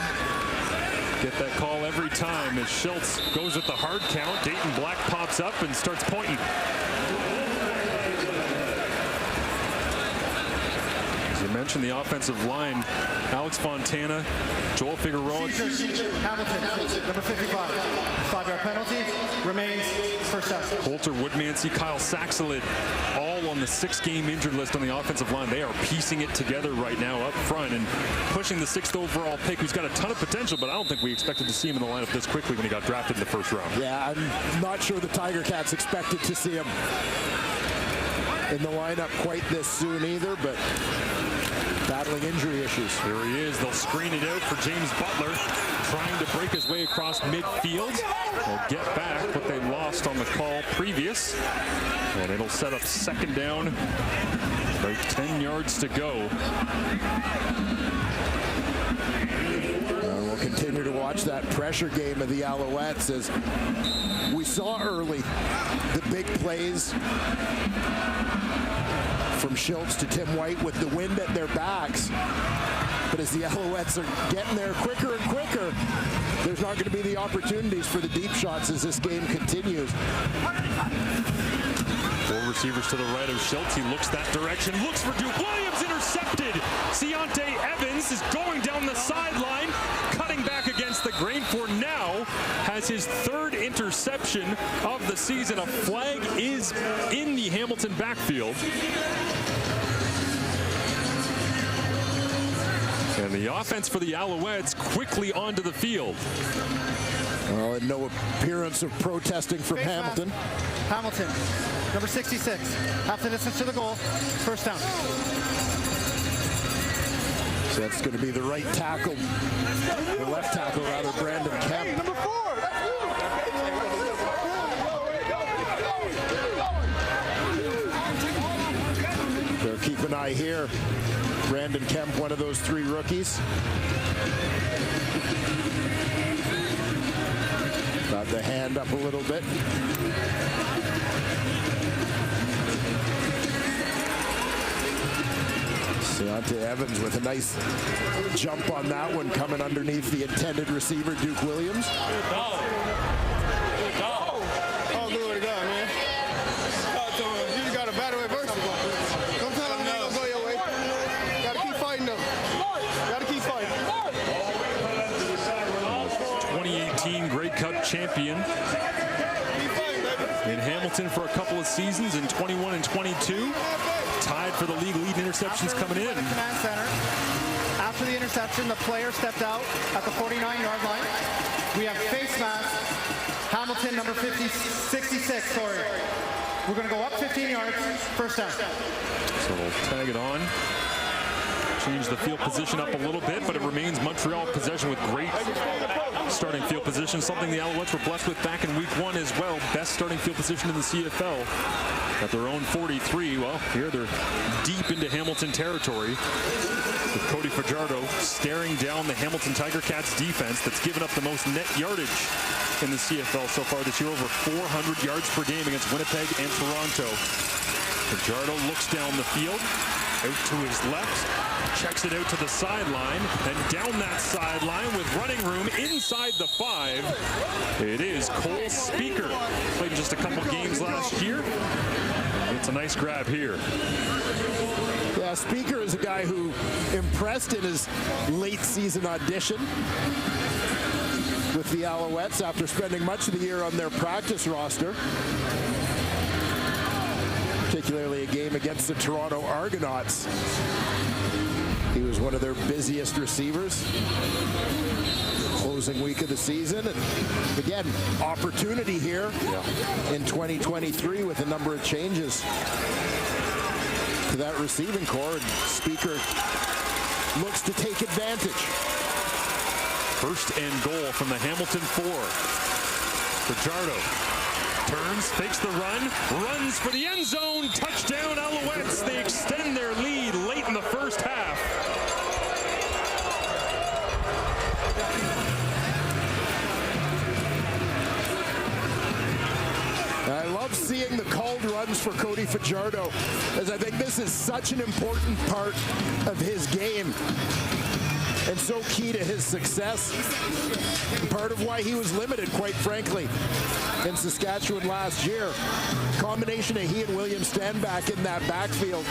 Get that call every time as Schultz goes with the hard count. Dayton Black pops up and starts pointing. As you mentioned, the offensive line, Alex Fontana, Joel Figueroa. Hamilton, number 55, 5-yard penalty, remains first down. Coulter, Woodmansey, Kyle Saxelid, all on the 6-game injured list on the offensive line. They are piecing it together right now up front and pushing the 6th overall pick, who's got a ton of potential, but I don't think we expected to see him in the lineup this quickly when he got drafted in the first round. Yeah, I'm not sure the Tiger Cats expected to see him in the lineup quite this soon either, but battling injury issues. Here he is. They'll screen it out for James Butler, trying to break his way across midfield. They'll get back what they lost on the call previous, and it'll set up 2nd down. About 10 yards to go. We'll continue to watch that pressure game of the Alouettes as we saw early the big plays from Schultz to Tim White with the wind at their backs. But as the Alouettes are getting there quicker and quicker, there's not going to be the opportunities for the deep shots as this game continues. 4 receivers to the right of Schultz. He looks that direction, looks for Duke Williams, intercepted. Deontay Evans is going down the sideline, cutting back against the grain for now. Has his 3rd interception of the season. A flag is in the Hamilton backfield. And the offense for the Alouettes quickly onto the field. Oh, and no appearance of protesting from Hamilton. Hamilton, number 66, half the distance to the goal, first down. So that's going to be the right tackle, the left tackle rather, Brandon Kemp. Number 4. So keep an eye here. Brandon Kemp, one of those 3 rookies. Got the hand up a little bit. Deontay Evans with a nice jump on that one, coming underneath the intended receiver, Duke Williams. Oh, glory to God, man. You just got a battle adversity. Don't tell them they're going to go your way. Got to keep fighting, though. Got to keep fighting. 2018 Grey Cup champion in Hamilton for a couple of seasons in 21 and 22. Tied for the league lead in interceptions coming in. Command center. After the interception, the player stepped out at the 49-yard line. We have face mask. Hamilton, number 66, sorry. We're going to go up 15 yards, first down. So we'll tag it on. Change the field position up a little bit, but it remains Montreal possession with great starting field position, something the Alouettes were blessed with back in week 1 as well. Best starting field position in the CFL at their own 43. Well, here they're deep into Hamilton territory with Cody Fajardo staring down the Hamilton Tiger Cats defense that's given up the most net yardage in the CFL so far this year, over 400 yards per game against Winnipeg and Toronto. Fajardo looks down the field, out to his left, checks it out to the sideline, and down that sideline with running room inside the 5. It is Cole Speaker. Played just a couple games last year. It's a nice grab here. Yeah, Speaker is a guy who impressed in his late season audition with the Alouettes after spending much of the year on their practice roster. Particularly a game against the Toronto Argonauts. He was one of their busiest receivers. Closing week of the season. And again, opportunity here in 2023 with a number of changes to that receiving core. And Speaker looks to take advantage. First and goal from the Hamilton 4. Fajardo turns, fakes the run, runs for the end zone. Touchdown, Alouettes. They extend their lead late in the first half. I love seeing the called runs for Cody Fajardo, as I think this is such an important part of his game and so key to his success. Part of why he was limited, quite frankly, in Saskatchewan last year. Combination of he and William Stanback in that backfield.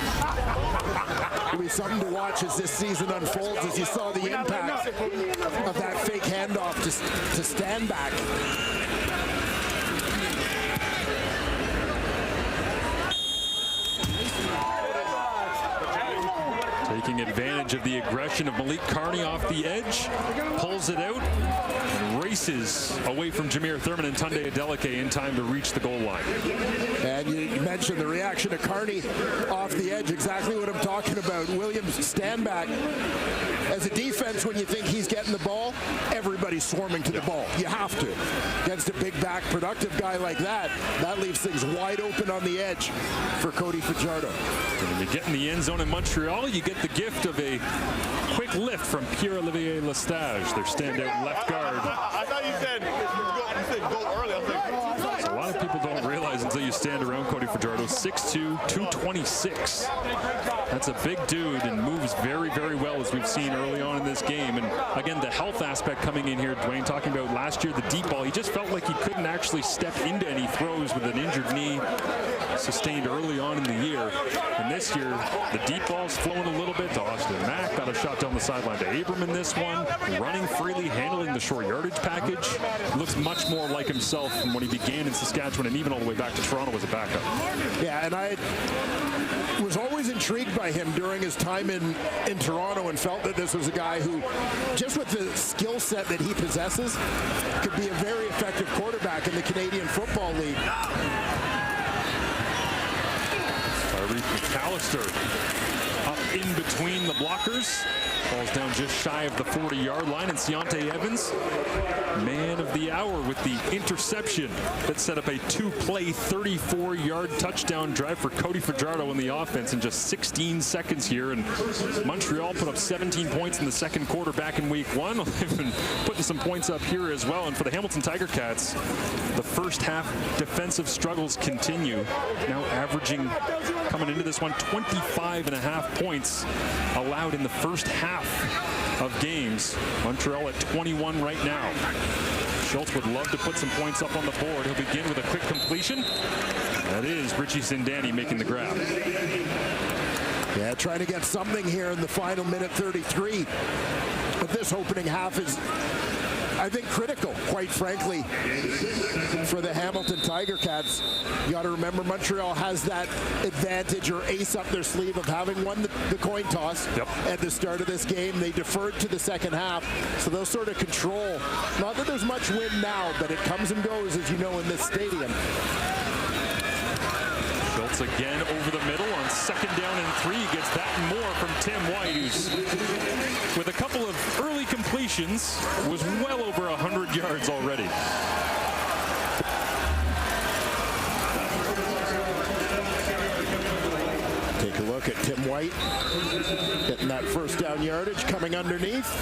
It'll be something to watch as this season unfolds, as you saw the impact of that fake handoff to Stanback. Taking advantage of the aggression of Malik Carney off the edge, pulls it out, and races away from Jameer Thurman and Tunde Adeleke in time to reach the goal line. And you mentioned the reaction to Carney off the edge, exactly what I'm talking about. Williams Stanback, as a defense, when you think he's getting the ball, everybody's swarming to the ball. You have to. Against a big back, productive guy like that, that leaves things wide open on the edge for Cody Fajardo. And when you get in the end zone in Montreal, you get the gift of a quick lift from Pierre-Olivier Lestage, their standout left guard. I thought you said go early. I was like, So a lot of people don't realize until you stand around Cody Fajardo. 6'2", 226. That's a big dude and moves very, very well, as we've seen early on in this game. And again, the health aspect coming in here, Dwayne, talking about last year, the deep ball. He just felt like he couldn't actually step into any throws with an injured knee sustained early on in the year. And this year, the deep ball's flowing a little bit to Austin Mack. Got a shot down the sideline to Abram in this one. Running freely, handling the short yardage package. Looks much more like himself from when he began in Saskatchewan and even all the way back to Toronto as a backup. Yeah, and I was always intrigued by him during his time in Toronto and felt that this was a guy who, just with the skill set that he possesses, could be a very effective quarterback in the Canadian Football League. Tyreek McAllister up in between the blockers. Falls down just shy of the 40-yard line, and Deontay Evans, man of the hour with the interception that set up a two-play 34-yard touchdown drive for Cody Fajardo in the offense in just 16 seconds here. And Montreal put up 17 points in the second quarter back in week 1. They've been putting some points up here as well. And for the Hamilton Tiger Cats, the first half defensive struggles continue. Now averaging, coming into this one, 25.5 points allowed in the first half of games. Montreal at 21 right now. Schultz would love to put some points up on the board. He'll begin with a quick completion. That is Richie Sindani making the grab. Yeah, trying to get something here in the final minute 33. But this opening half is, I think, critical, quite frankly, for the Hamilton Tiger Cats. You got to remember, Montreal has that advantage or ace up their sleeve of having won the coin toss at the start of this game. They deferred to the second half, so they'll sort of control. Not that there's much win now, but it comes and goes, as you know, in this stadium. Schultz again over the middle on second down and 3. Gets that and more from Tim White, who's, with a couple of early completions, was well over 100 yards already. Take a look at Tim White getting that first down yardage, coming underneath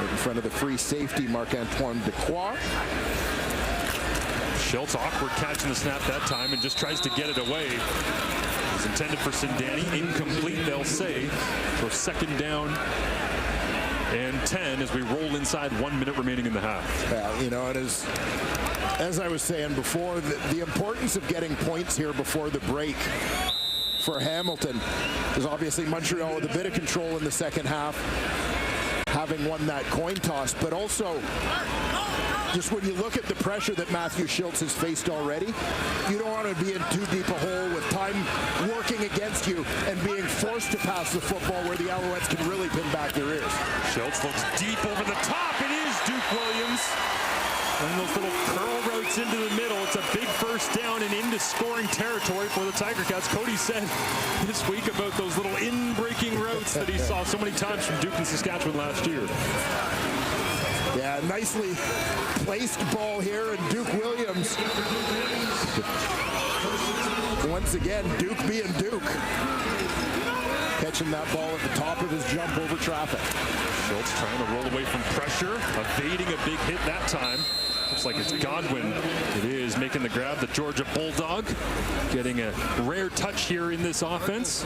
in front of the free safety Marc-Antoine Dequoy. Schultz awkward catching the snap that time and just tries to get it away. It was intended for Sindani, incomplete, they'll say. So second down and 10 as we roll inside 1 minute remaining in the half. Yeah, you know, it is, as I was saying before, the importance of getting points here before the break for Hamilton is obviously Montreal with a bit of control in the second half, having won that coin toss, but also just when you look at the pressure that Matthew Schultz has faced already, you don't want to be in too deep a hole with time working against you and being forced to pass the football where the Alouettes can really pin back their ears. Schultz looks deep over the top. It is Duke Williams. And those little curl routes into the middle. It's a big first down and into scoring territory for the Tiger Cats. Cody said this week about those little in-breaking routes that he saw so many times from Duke and Saskatchewan last year. Yeah, nicely placed ball here, and Duke Williams. Once again, Duke being Duke. Catching that ball at the top of his jump over traffic. Schultz trying to roll away from pressure, evading a big hit that time. Looks like it's Godwin. It is making the grab, the Georgia Bulldog. Getting a rare touch here in this offense.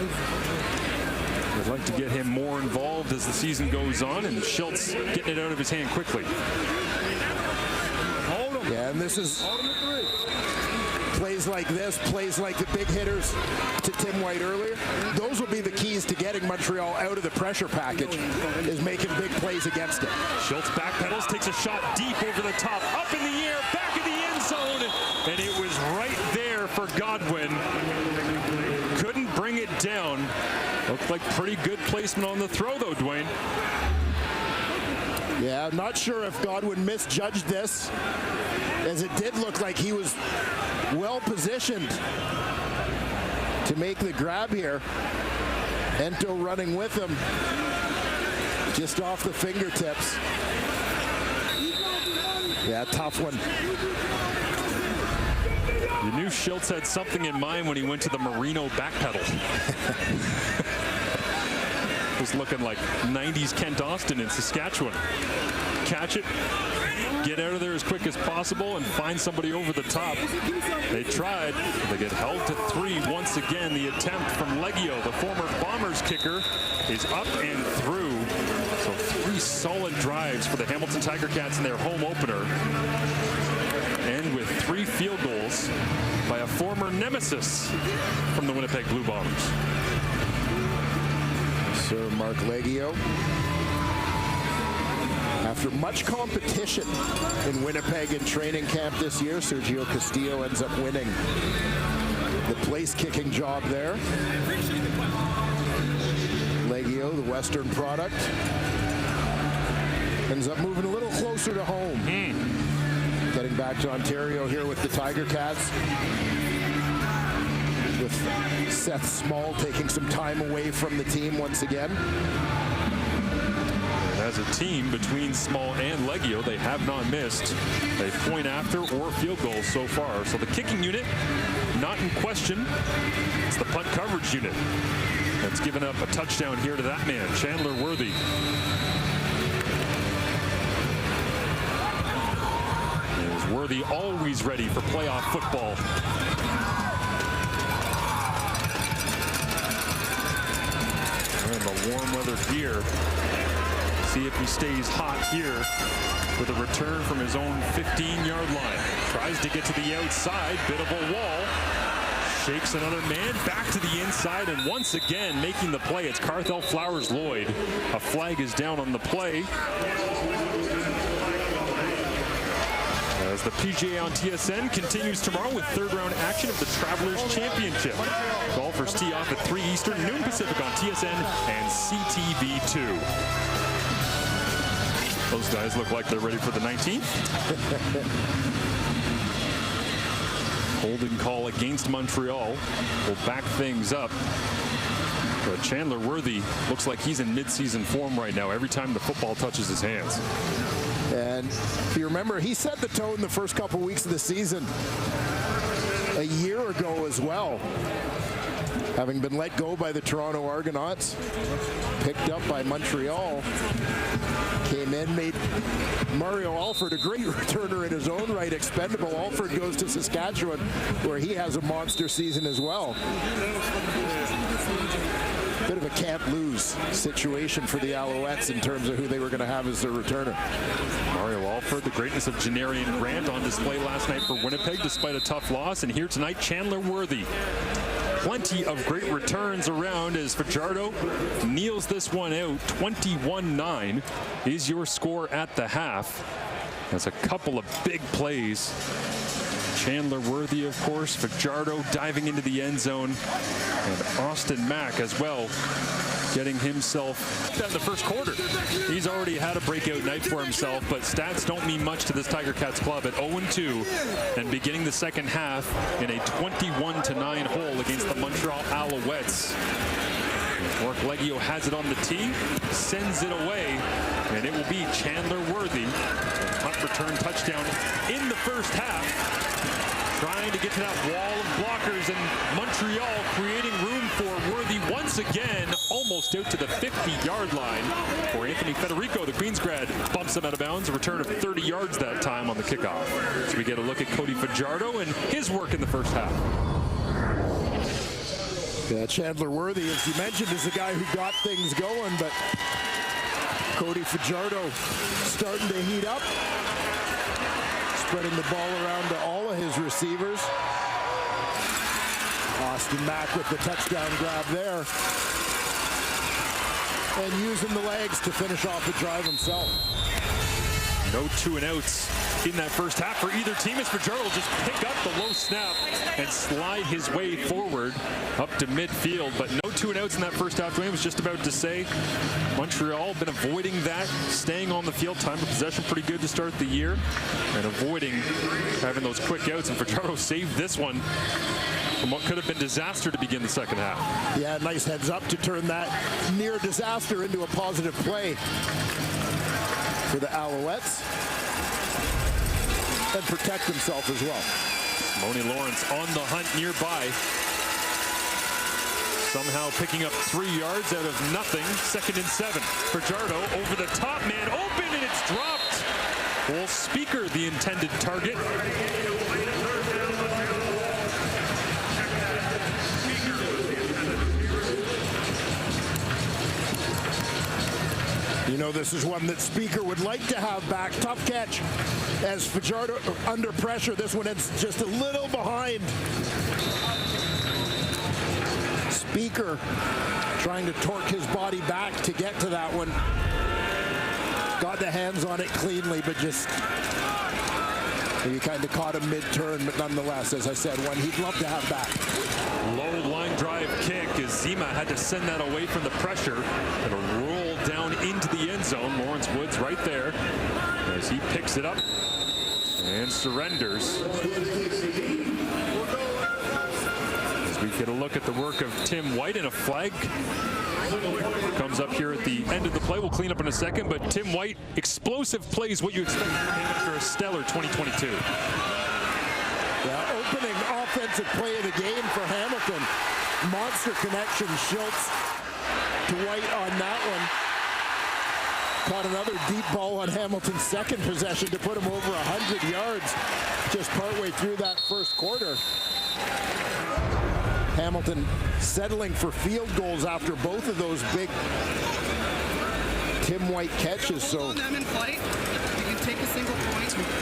I'd like to get him more involved as the season goes on, and Schultz getting it out of his hand quickly. Yeah, and this is plays like this, plays like the big hitters to Tim White earlier. Those will be the keys to getting Montreal out of the pressure package, is making big plays against it. Schultz backpedals, takes a shot deep over the top, up in the air, back in the end zone, and it was right there for Godwin. Couldn't bring it down. Looked like pretty good placement on the throw, though, Dwayne. Yeah, I'm not sure if Godwin misjudged this, as it did look like he was well positioned to make the grab here. Ento running with him, just off the fingertips. Yeah, tough one. You knew Schultz had something in mind when he went to the Merino backpedal. Was looking like 90s Kent Austin in Saskatchewan. Catch it, get out of there as quick as possible, and find somebody over the top. They tried. They get held to 3 once again. The attempt from Leggio, the former Bombers kicker, is up and through. So 3 solid drives for the Hamilton Tiger Cats in their home opener. And with 3 field goals by a former nemesis from the Winnipeg Blue Bombers. Sir Mark Leggio. After much competition in Winnipeg in training camp this year, Sergio Castillo ends up winning the place kicking job there. Leggio, the Western product, ends up moving a little closer to home. Getting back to Ontario here with the Tiger Cats. With Seth Small taking some time away from the team once again. As a team, between Small and Leggio, they have not missed a point after or field goal so far. So the kicking unit, not in question. It's the punt coverage unit that's given up a touchdown here to that man, Chandler Worthy. Is Worthy always ready for playoff football? And the warm weather gear. See if he stays hot here with a return from his own 15-yard line. Tries to get to the outside, bit of a wall. Shakes another man back to the inside, and once again making the play. It's Carthel Flowers Lloyd. A flag is down on the play. As the PGA on TSN continues tomorrow with third-round action of the Travelers Championship. Golfers tee off at 3 Eastern, noon Pacific on TSN and CTV2. Those guys look like they're ready for the 19th. Holding call against Montreal will back things up. But Chandler Worthy looks like he's in mid-season form right now every time the football touches his hands. And if you remember, he set the tone the first couple weeks of the season a year ago as well. Having been let go by the Toronto Argonauts, picked up by Montreal, came in, made Mario Alford a great returner in his own right, expendable. Alford goes to Saskatchewan, where he has a monster season as well. Bit of a can't-lose situation for the Alouettes in terms of who they were going to have as their returner. Mario Alford, the greatness of Janarian Grant on display last night for Winnipeg despite a tough loss. And here tonight, Chandler Worthy. Plenty of great returns around as Fajardo kneels this one out. 21-9 is your score at the half. That's a couple of big plays. Chandler Worthy, of course, Fajardo diving into the end zone, and Austin Mack as well, getting himself in the first quarter. He's already had a breakout night for himself, but stats don't mean much to this Tiger Cats club at 0-2 and beginning the second half in a 21-9 hole against the Montreal Alouettes. Mark Leggio has it on the tee, sends it away, and it will be Chandler Worthy. Punt return touchdown in the first half. Trying to get to that wall of blockers, and Montreal creating room for Worthy once again, almost out to the 50-yard line for Anthony Federico. The Queens grad bumps him out of bounds, a return of 30 yards that time on the kickoff. So we get a look at Cody Fajardo and his work in the first half. Yeah, Chandler Worthy, as you mentioned, is the guy who got things going, but Cody Fajardo starting to heat up, spreading the ball around to all of his receivers. Austin Mack with the touchdown grab there, and using the legs to finish off the drive himself. No 2-and-outs in that first half for either team as Fajardo will just pick up the low snap and slide his way forward up to midfield. But no 2-and-outs in that first half. Dwayne was just about to say Montreal been avoiding that, staying on the field. Time of possession pretty good to start the year and avoiding having those quick outs. And Fajardo saved this one from what could have been disaster to begin the second half. Yeah, nice heads up to turn that near disaster into a positive play for the Alouettes and protect himself as well. Moni Lawrence on the hunt nearby. Somehow picking up 3 yards out of nothing. 2nd and 7. Fajardo over the top, man open, and it's dropped. Well, Speaker, the intended target. You know, this is one that Speaker would like to have back. Tough catch as Fajardo under pressure. This one is just a little behind. Speaker trying to torque his body back to get to that one. Got the hands on it cleanly, but just maybe kind of caught him mid-turn, but nonetheless, as I said, one he'd love to have back. Low line drive kick as Zima had to send that away from the pressure. And a roll down into the end zone. Lawrence Woods right there as he picks it up and surrenders. As we get a look at the work of Tim White, and a flag comes up here at the end of the play. We'll clean up in a second, but Tim White, explosive plays, what you expect from him after a stellar 2022. Yeah, opening offensive play of the game for Hamilton. Monster connection, Schultz to White on that one. Caught another deep ball on Hamilton's second possession to put him over 100 yards just partway through that first quarter. Hamilton settling for field goals after both of those big Tim White catches. So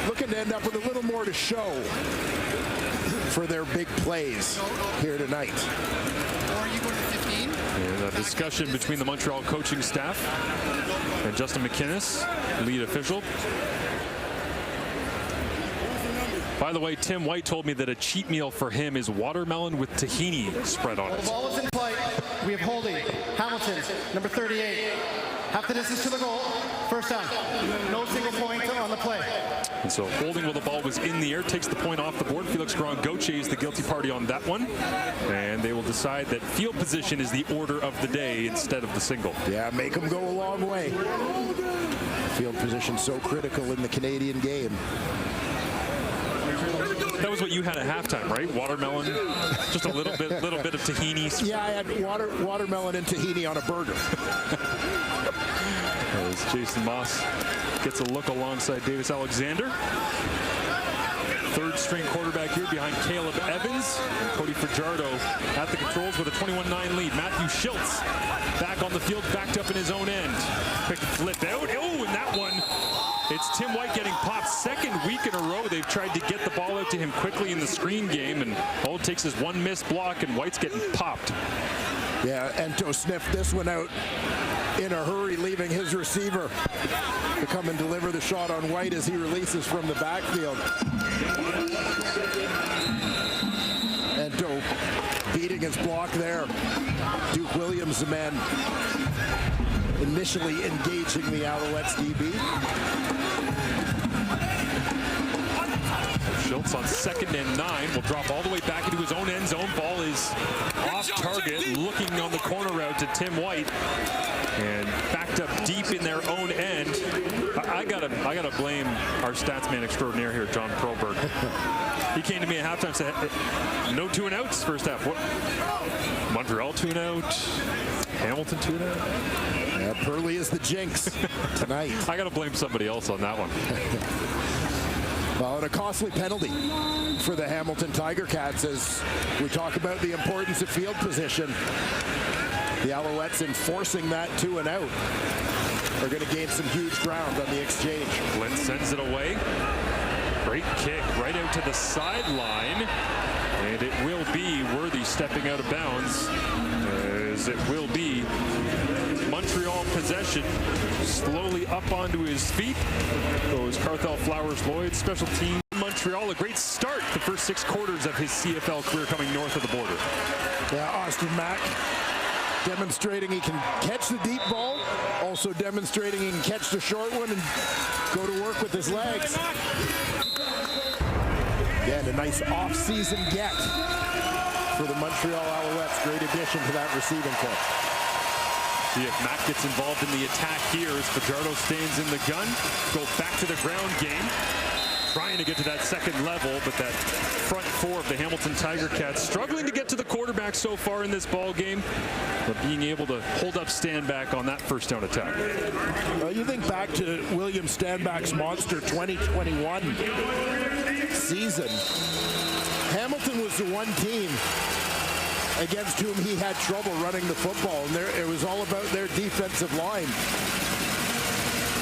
looking to end up with a little more to show for their big plays here tonight. And a discussion between the Montreal coaching staff and Justin McInnes, lead official. By the way, Tim White told me that a cheat meal for him is watermelon with tahini spread on it. The ball is in play. We have holding. Hamilton, number 38. Half the distance to the goal. First down. No single point on the play. And so holding while the ball was in the air takes the point off the board. Felix Grangoche is the guilty party on that one. And they will decide that field position is the order of the day instead of the single. Yeah, make them go a long way. Field position so critical in the Canadian game. That was what you had at halftime, right? Watermelon, just a little bit of tahini. Yeah, I had watermelon and tahini on a burger. As Jason Moss gets a look alongside Davis Alexander. third string quarterback here behind Caleb Evans. And Cody Fajardo at the controls with a 21-9 lead. Matthew Schultz back on the field, backed up in his own end. Quick flip out. Oh, and that one, it's Tim White getting popped. Second week in a row they've tried to get the ball out to him quickly in the screen game, and all it takes is one missed block and White's getting popped. Yeah, Ento sniffed this one out in a hurry, leaving his receiver to come and deliver the shot on White as he releases from the backfield. Ento beating his block there. Duke Williams, the man initially engaging the Alouettes DB. Schultz on 2nd and 9 will drop all the way back into his own end zone. Ball is off target, looking on the corner route to Tim White, and backed up deep in their own end. I gotta blame our stats man extraordinaire here, John Perlberg. He came to me at halftime and said, no 2 and outs first half. What? Montreal 2 and out, Hamilton 2 and out. Yeah, Purley is the jinx tonight. I gotta blame somebody else on that one. Well, and a costly penalty for the Hamilton Tiger Cats as we talk about the importance of field position. The Alouettes enforcing that 2 and out are going to gain some huge ground on the exchange. Flint sends it away. Great kick right out to the sideline. And it will be Worthy stepping out of bounds, as it will be Montreal possession. Slowly up onto his feet goes Carthel Flowers-Lloyd. Special team Montreal, a great start the first 6 quarters of his CFL career coming north of the border. Yeah, Austin Mack demonstrating he can catch the deep ball, also demonstrating he can catch the short one and go to work with his legs. Again, a nice off-season get for the Montreal Alouettes. Great addition to that receiving corps. See if Mack gets involved in the attack here as Fajardo stands in the gun. Go back to the ground game. Trying to get to that second level, but that front 4 of the Hamilton Tiger Cats struggling to get to the quarterback so far in this ball game, but being able to hold up Stanback on that first down attack. Well, you think back to William Stanback's monster 2021 season. Hamilton was the one team against whom he had trouble running the football, and it was all about their defensive line.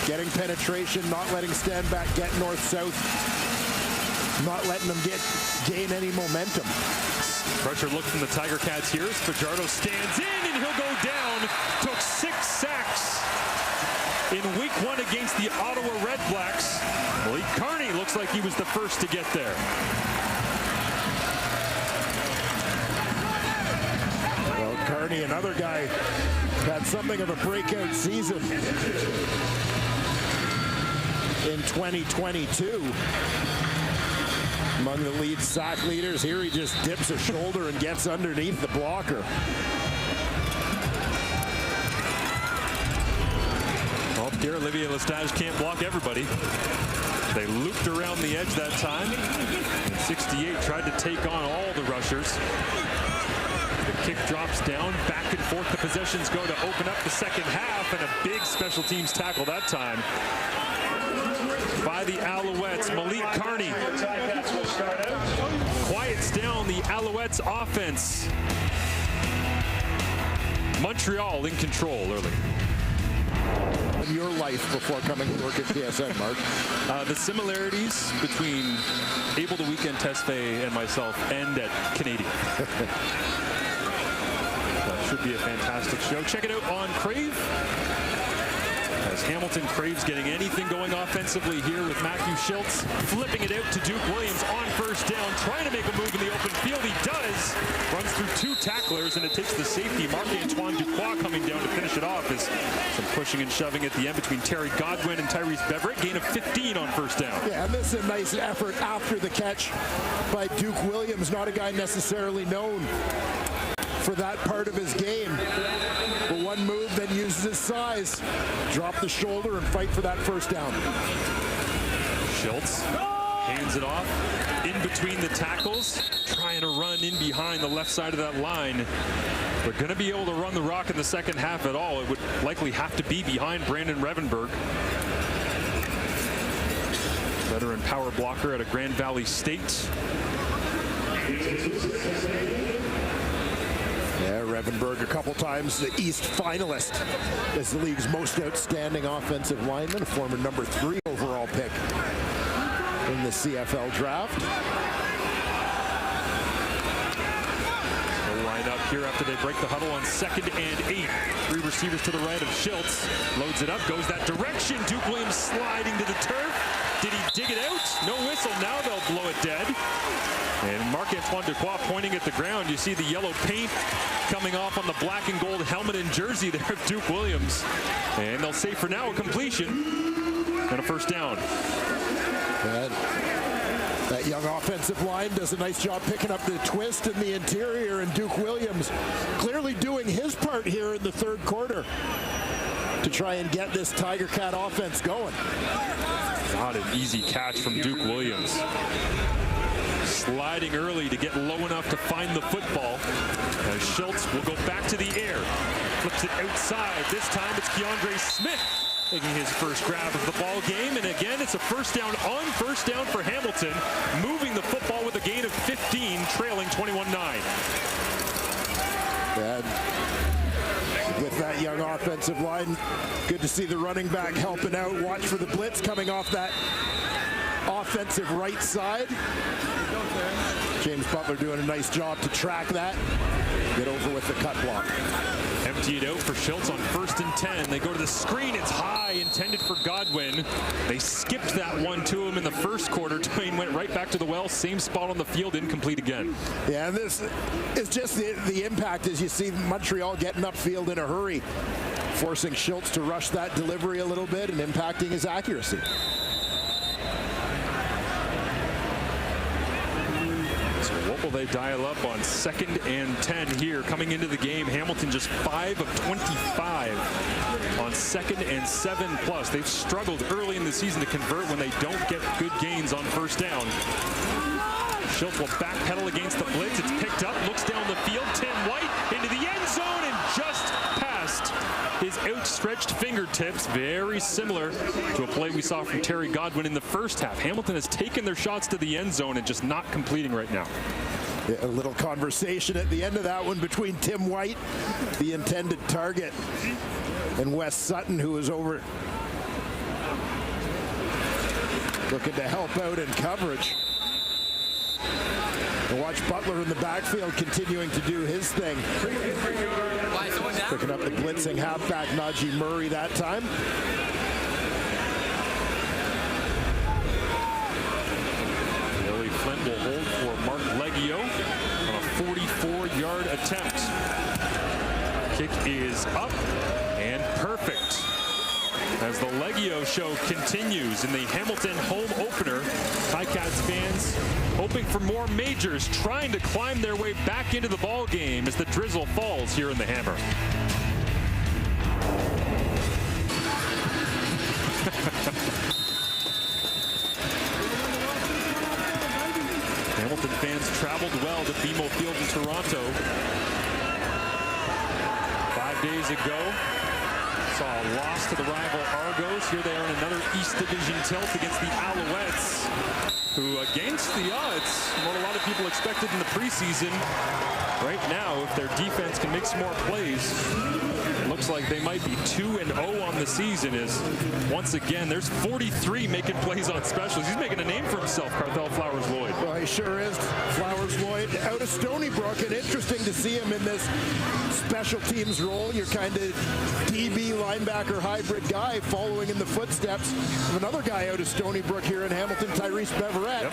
Getting penetration, not letting Stanback get north-south, not letting them gain any momentum. Pressure look from the Tiger Cats here as Fajardo stands in, and he'll go down. Took 6 sacks in week 1 against the Ottawa Red Blacks. Malik Carney looks like he was the first to get there. Well, Carney, another guy, had something of a breakout season in 2022. Among the lead sack leaders. Here he just dips a shoulder and gets underneath the blocker. Well, here Olivier Lestage can't block everybody. They looped around the edge that time. And 68 tried to take on all the rushers. The kick drops down, back and forth. The possessions go to open up the second half, and a big special teams tackle that time by the Alouettes. Malik Carney quiets down the Alouettes offense. Montreal in control early. In your life before coming to work at TSN, Mark? The similarities between Abel the Weekend Tesfaye and myself end at Canadian. That should be a fantastic show. Check it out on Crave. As Hamilton craves getting anything going offensively here with Matthew Schultz flipping it out to Duke Williams on first down, trying to make a move in the open field. He does. Runs through 2 tacklers, and it takes the safety, Marc-Antoine Duquois, coming down to finish it off. As some pushing and shoving at the end between Terry Godwin and Tyrese Beverett. Gain of 15 on first down. Yeah, and this is a nice effort after the catch by Duke Williams, not a guy necessarily known for that part of his game. But one move, then uses his size, drop the shoulder and fight for that first down. Schultz hands it off in between the tackles, trying to run in behind the left side of that line. They're going to be able to run the rock in the second half at all. It would likely have to be behind Brandon Revenberg. Veteran power blocker out of Grand Valley State. Yeah, Revenberg a couple times the East finalist as the league's most outstanding offensive lineman, a former number 3 overall pick in the CFL draft. They'll line up here after they break the huddle on 2nd and 8. 3 receivers to the right of Schultz. Loads it up, goes that direction. Duke Williams sliding to the turf. Did he dig it out? No whistle. Now they'll blow it dead. And Marc-Antoine Dequoy pointing at the ground. You see the yellow paint coming off on the black and gold helmet and jersey there of Duke Williams. And they'll say for now a completion and a first down. That young offensive line does a nice job picking up the twist in the interior, and Duke Williams clearly doing his part here in the 3rd quarter to try and get this Tiger Cat offense going. Not an easy catch from Duke Williams. Sliding early to get low enough to find the football. As Schultz will go back to the air. Flips it outside. This time it's Keandre Smith taking his first grab of the ball game. And again, it's a first down on first down for Hamilton. Moving the football with a gain of 15, trailing 21-9. With that young offensive line, good to see the running back helping out. Watch for the blitz coming off that offensive right side. James Butler doing a nice job to track that. Get over with the cut block. Empty it out for Schultz on 1st and 10. They go to the screen. It's high, intended for Godwin. They skipped that one to him in the 1st quarter. Twain went right back to the well. Same spot on the field, incomplete again. Yeah, and this is just the impact as you see Montreal getting upfield in a hurry, forcing Schultz to rush that delivery a little bit and impacting his accuracy. What will they dial up on 2nd and 10 here coming into the game? Hamilton just 5 of 25 on 2nd and 7+. They've struggled early in the season to convert when they don't get good gains on first down. Schultz will backpedal against the blitz. It's picked up, looks down the field. Tim White into the end zone and just past his outstretched fingertips. Very similar to a play we saw from Terry Godwin in the 1st half. Hamilton has taken their shots to the end zone and just not completing right now. A little conversation at the end of that one between Tim White, the intended target, and Wes Sutton, who was over looking to help out in coverage. And watch Butler in the backfield continuing to do his thing. Picking up the blitzing halfback Najee Murray that time. Billy Flynn will hold for Mark Leggio on a 44-yard attempt. Kick is up and perfect. As the Leggio show continues in the Hamilton home opener, Ticats fans hoping for more majors, trying to climb their way back into the ball game as the drizzle falls here in the Hammer. Hamilton fans traveled well to BMO Field in Toronto 5 days ago. Saw a loss to the rival Argos. Here they are in another East Division tilt against the Alouettes, who against the odds, what a lot of people expected in the preseason. Right now, if their defense can make some more plays, it looks like they might be 2-0 on the season. As once again, there's 43 making plays on specials. He's making a name for himself, Carthel Flowers Lloyd. Well, he sure is. Flowers Lloyd out of Stony Brook, and interesting to see him in this special teams role. Your kind of DB linebacker hybrid guy following in the footsteps of another guy out of Stony Brook here in Hamilton, Tyrese Beverett. Yep.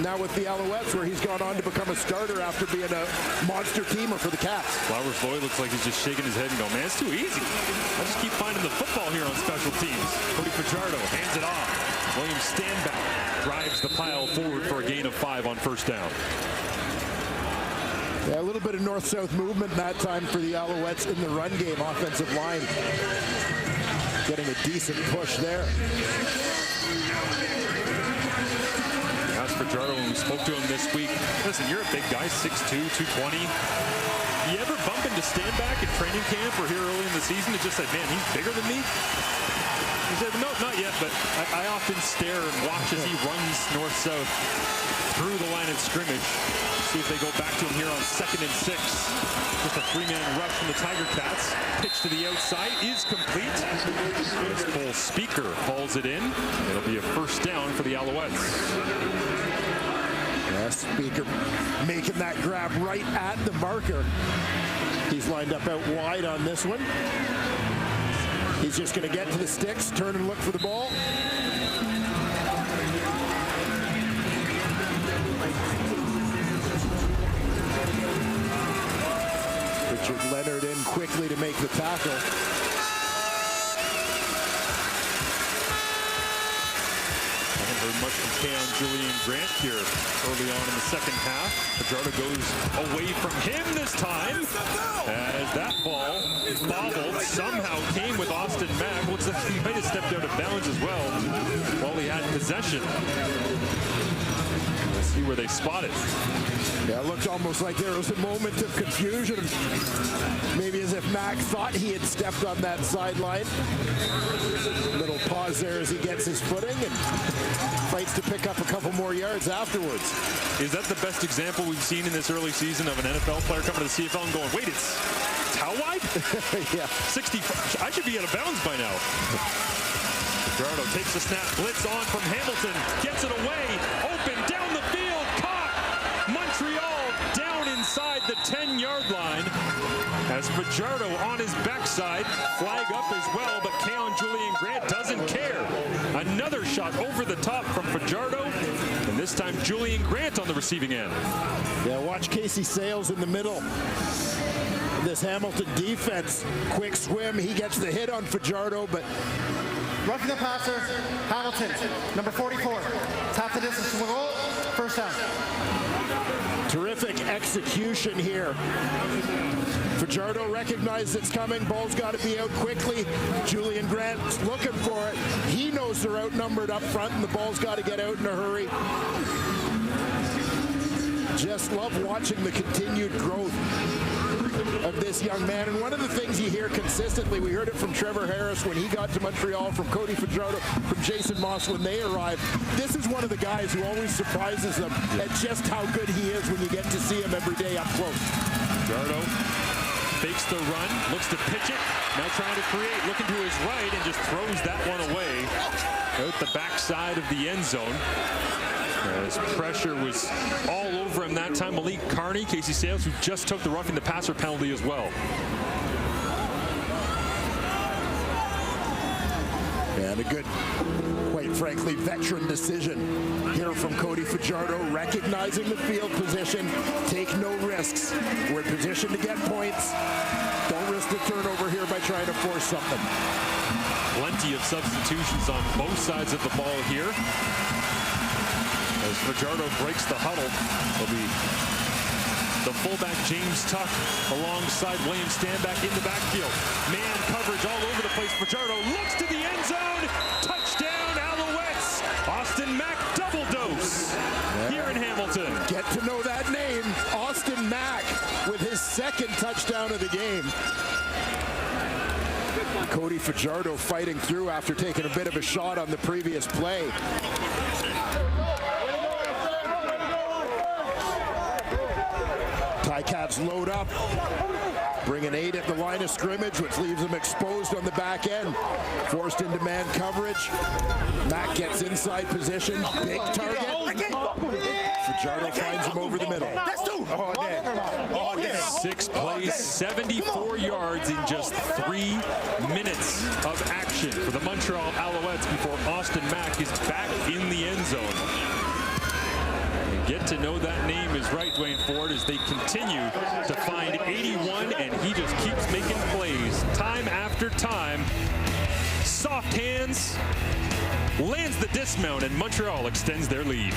Now with the Alouettes, where he's gone on to become a starter after being a monster teamer for the Cats. Flowers Lloyd looks like he's just shaking his head and going, man, it's too easy. I just keep finding the football here on special teams. Cody Fajardo hands it off. William Standback drives the pile forward for a gain of 5 on first down. Yeah, a little bit of north-south movement that time for the Alouettes in the run game. Offensive line getting a decent push there. As for Fajardo, when we spoke to him this week, listen, you're a big guy, 6'2", 220. You ever bump into Standback at training camp or here early in the season and just said, man, he's bigger than me? He said, no, not yet, but I often stare and watch as he runs north-south through the line of scrimmage. See if they go back to him here on 2nd and 6. Just a 3-man rush from the Tiger Cats. Pitch to the outside is complete. This full Speaker hauls it in. It'll be a first down for the Alouettes. Yeah, Speaker making that grab right at the marker. He's lined up out wide on this one. He's just going to get to the sticks, turn and look for the ball. Richard Leonard in quickly to make the tackle. Haven't heard much from Keon Julian Grant here early on in the second half. Fajardo goes away from him this time as that ball bobbled somehow came with Austin Mack. Looks like he might have stepped out of bounds as well while he had possession. We'll see where they spot it. Yeah, it looked almost like there was a moment of confusion. Maybe as if Mack thought he had stepped on that sideline. Little pause there as he gets his footing and fights to pick up a couple more yards afterwards. Is that the best example we've seen in this early season of an NFL player coming to the CFL and going, wait, it's how wide? Yeah. 65. I should be out of bounds by now. Fajardo takes the snap, blitz on from Hamilton, gets it away, open down the field, caught. Montreal down inside the 10-yard line as Fajardo on his backside, flag up as well, but Keon Julian Grant doesn't care. Another shot over the top from Fajardo, and this time Julian Grant on the receiving end. Yeah, watch Casey Sales in the middle. This Hamilton defense, quick swim, he gets the hit on Fajardo, but Roughing the passer, Hamilton, number 44. Tap the distance to the goal, first down. terrific execution here. Fajardo recognized it's coming. Ball's got to be out quickly. Julian Grant's looking for it. He knows they're outnumbered up front, and the ball's got to get out in a hurry. Just love watching the continued growth of this young man. And one of the things you hear consistently, we heard it from Trevor Harris when he got to Montreal, from Cody Fajardo, from Jason Moss when they arrived. This is one of the guys who always surprises them at just how good he is when you get to see him every day up close. Fajardo fakes the run, looks to pitch it, now trying to create, looking to his right, and just throws that one away out the backside of the end zone. As pressure was all over him that time. Malik Carney, Casey Sales, who just took the roughing the passer penalty as well. And a good, quite frankly, veteran decision here from Cody Fajardo, recognizing the field position, take no risks. We're in position to get points. Don't risk the turnover here by trying to force something. Plenty of substitutions on both sides of the ball here. As Fajardo breaks the huddle, it'll be the fullback James Tuck alongside William Stanback in the backfield. Man coverage all over the place. Fajardo looks to the end zone. Touchdown, Alouettes. Austin Mack double dose here in Hamilton. Get to know that name, Austin Mack, with his second touchdown of the game. Cody Fajardo fighting through after taking a bit of a shot on the previous play. Ticats load up, bring an 8 at the line of scrimmage, which leaves them exposed on the back end. Forced into man coverage. Mack gets inside position, big target. Fajardo finds him over the middle. Six plays, 74 yards in just 3 minutes of action for the Montreal Alouettes before Austin Mack is back in the end zone. Get to know that name is right, Dwayne Ford, as they continue to find 81, and he just keeps making plays time after time. Soft hands, lands the dismount, and Montreal extends their lead.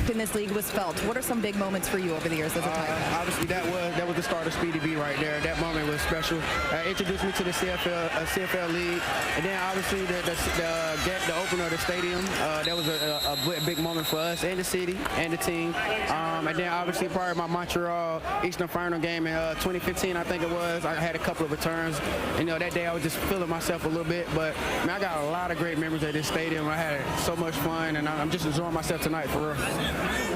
in this league was felt. What are some big moments for you over the years as a Tiger? Obviously, that was the start of Speedy B right there. That moment was special. Introduced me to the CFL league, and then obviously the opener of the stadium. That was a big moment for us and the city and the team. And then obviously prior to my Montreal Eastern Final game in 2015, I think it was, I had a couple of returns. You know, that day I was just feeling myself a little bit, but man, I got a lot of great memories at this stadium. I had so much fun, and I'm just enjoying myself tonight for real.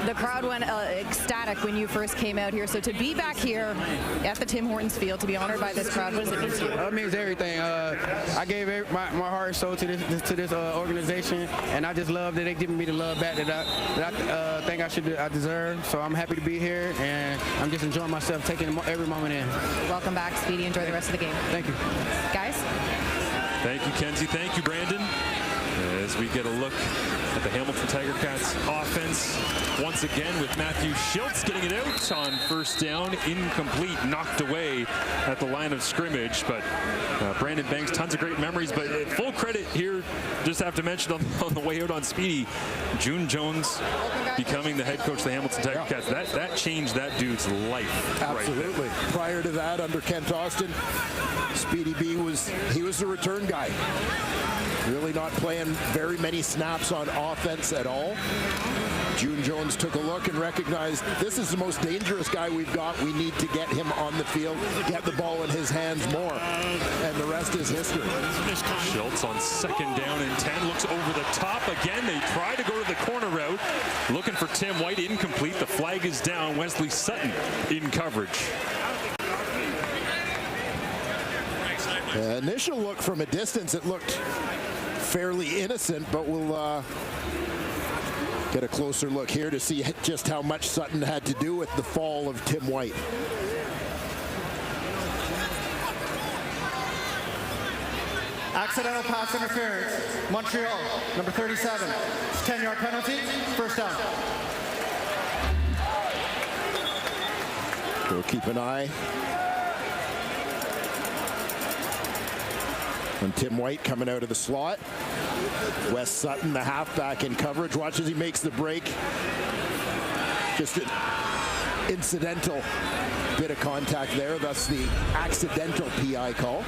The crowd went ecstatic when you first came out here, so to be back here at the Tim Hortons field, to be honored by this crowd, what does it mean to you? It means everything. I gave my heart and soul to this organization, and I just love that they're giving me the love back that I think I deserve. So I'm happy to be here, and I'm just enjoying myself, taking every moment in. Welcome back, Speedy. Enjoy the rest of the game. Thank you. Guys? Thank you, Kenzie. Thank you, Brandon. As we get a look at the Hamilton Tiger Cats offense once again with Matthew Schiltz getting it out on first down, incomplete, knocked away at the line of scrimmage. But Brandon Banks, tons of great memories. But full credit here, just have to mention on the way out on Speedy, June Jones becoming the head coach of the Hamilton Tiger Cats. That changed that dude's life. Absolutely. Right. Prior to that, under Kent Austin, Speedy B was the return guy. Really not playing very many snaps on offense at all. June Jones took a look and recognized this is the most dangerous guy we've got. We need to get him on the field, get the ball in his hands more. And the rest is history. Schiltz on second down and 10, looks over the top again. They try to go to the corner route, looking for Tim White, incomplete. The flag is down. Wesley Sutton in coverage. Initial look from a distance, it looked fairly innocent, but we'll get a closer look here to see just how much Sutton had to do with the fall of Tim White. Accidental pass interference. Montreal, number 37. 10-yard penalty, first down. We'll keep an eye on Tim White coming out of the slot. Wes Sutton, the halfback, in coverage. Watch as he makes the break. Just an incidental bit of contact there, thus the accidental PI call.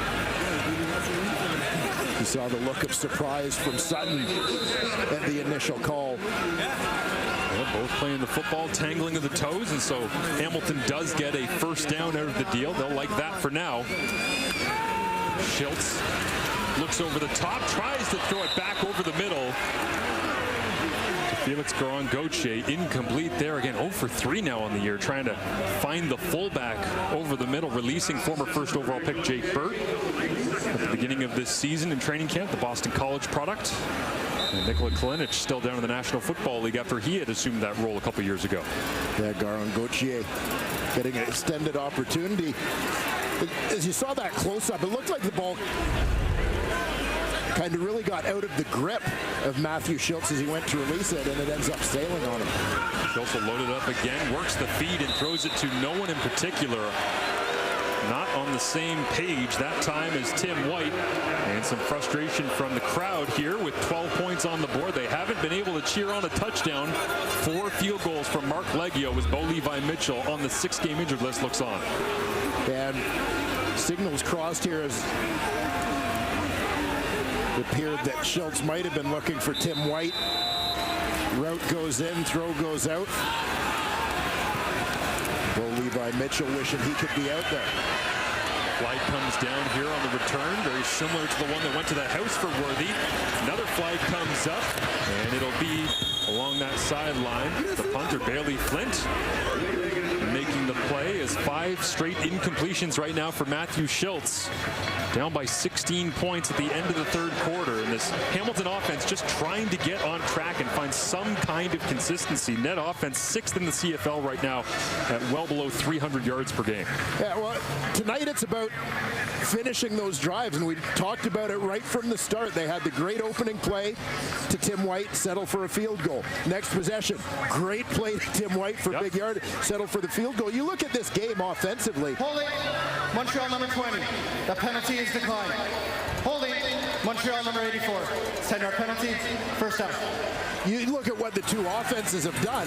You saw the look of surprise from Sutton at the initial call. Well, both playing the football, tangling of the toes, and so Hamilton does get a first down out of the deal. They'll like that for now. Schiltz looks over the top, tries to throw it back over the middle to Felix Garon-Gauthier. Incomplete there again. 0 for 3 now on the year, trying to find the fullback over the middle, releasing former first overall pick Jake Burt at the beginning of this season in training camp, the Boston College product. And Nikola Kalinic still down in the National Football League after he had assumed that role a couple years ago. Yeah, Garon-Gauthier getting an extended opportunity. As you saw that close-up, it looked like the ball kind of really got out of the grip of Matthew Schiltz as he went to release it, and it ends up sailing on him. Schiltz will load it up again, works the feed and throws it to no one in particular. Not on the same page that time as Tim White, and some frustration from the crowd here with 12 points on the board. They haven't been able to cheer on a touchdown. 4 field goals from Mark Leggio as Bo Levi Mitchell on the 6-game injured list looks on. And signals crossed here as it appeared that Schiltz might have been looking for Tim White. Route goes in, throw goes out. Bo Levi Mitchell wishing he could be out there. Flag comes down here on the return, very similar to the one that went to the house for Worthy. Another flag comes up, and it'll be along that sideline. The punter, Bailey Flint, making the play as 5 straight incompletions right now for Matthew Schiltz. Down by 16 points at the end of the third quarter. And this Hamilton offense just trying to get on track and find some kind of consistency. Net offense 6th in the CFL right now at well below 300 yards per game. Yeah, well, tonight it's about finishing those drives, and we talked about it right from the start. They had the great opening play to Tim White, settle for a field goal. Next possession, great play to Tim White for big yard, settle for the field goal. You look at this game offensively. Holding, Montreal number 20. The penalty is declined. Holding, Montreal number 84. 10-yard penalty. First down. You look at what the two offenses have done.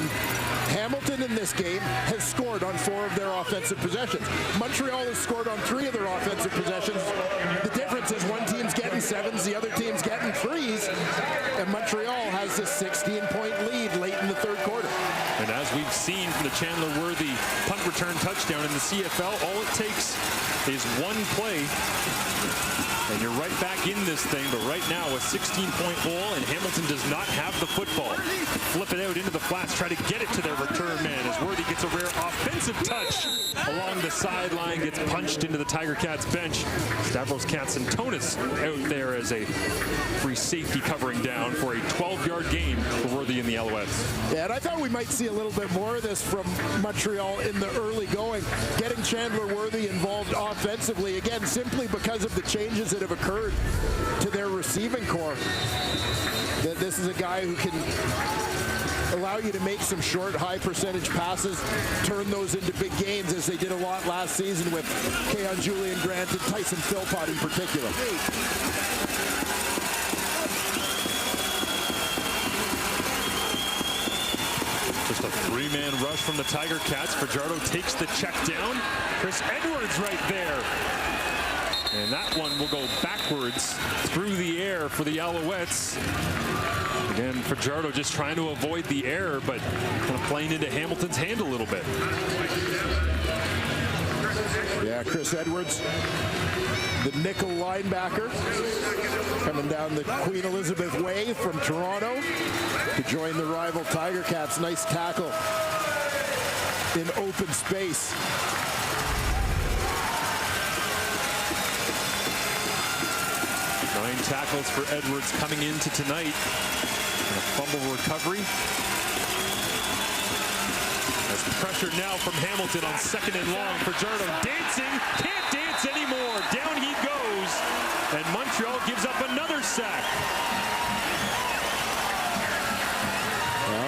Hamilton in this game has scored on 4 of their offensive possessions. Montreal has scored on 3 of their offensive possessions. The difference is one team's getting 7s, the other team's getting 3s, and Montreal has this 16-point lead late in the third quarter. And as we've seen from the Chandler Worthy punt return touchdown in the CFL, all it takes is one play, and you're right back in this thing. But right now, a 16-point ball, and Hamilton does not have the football. Flip it out into the flats, try to get it to their return man as Worthy gets a rare offensive touch along the sideline, gets punched into the Tiger Cats bench. Stavros Katsantonis out there as a free safety covering down for a 12-yard gain for Worthy and the Alouettes. Yeah, and I thought we might see a little bit more of this from Montreal in the early going, getting Chandler Worthy involved offensively, again, simply because of the changes that have occurred to their receiving core. That this is a guy who can allow you to make some short, high percentage passes, turn those into big gains as they did a lot last season with Keon Julian Grant and Tyson Philpott in particular. Just a 3-man rush from the Tiger Cats. Fajardo takes the check down. Chris Edwards right there. And that one will go backwards through the air for the Alouettes. Again, Fajardo just trying to avoid the error, but kind of playing into Hamilton's hand a little bit. Yeah, Chris Edwards, the nickel linebacker, coming down the Queen Elizabeth Way from Toronto to join the rival Tiger Cats. Nice tackle in open space. Nine tackles for Edwards coming into tonight. And a fumble recovery. There's pressure now from Hamilton on 2nd and long. Fajardo dancing, can't dance anymore. Down he goes, and Montreal gives up another sack.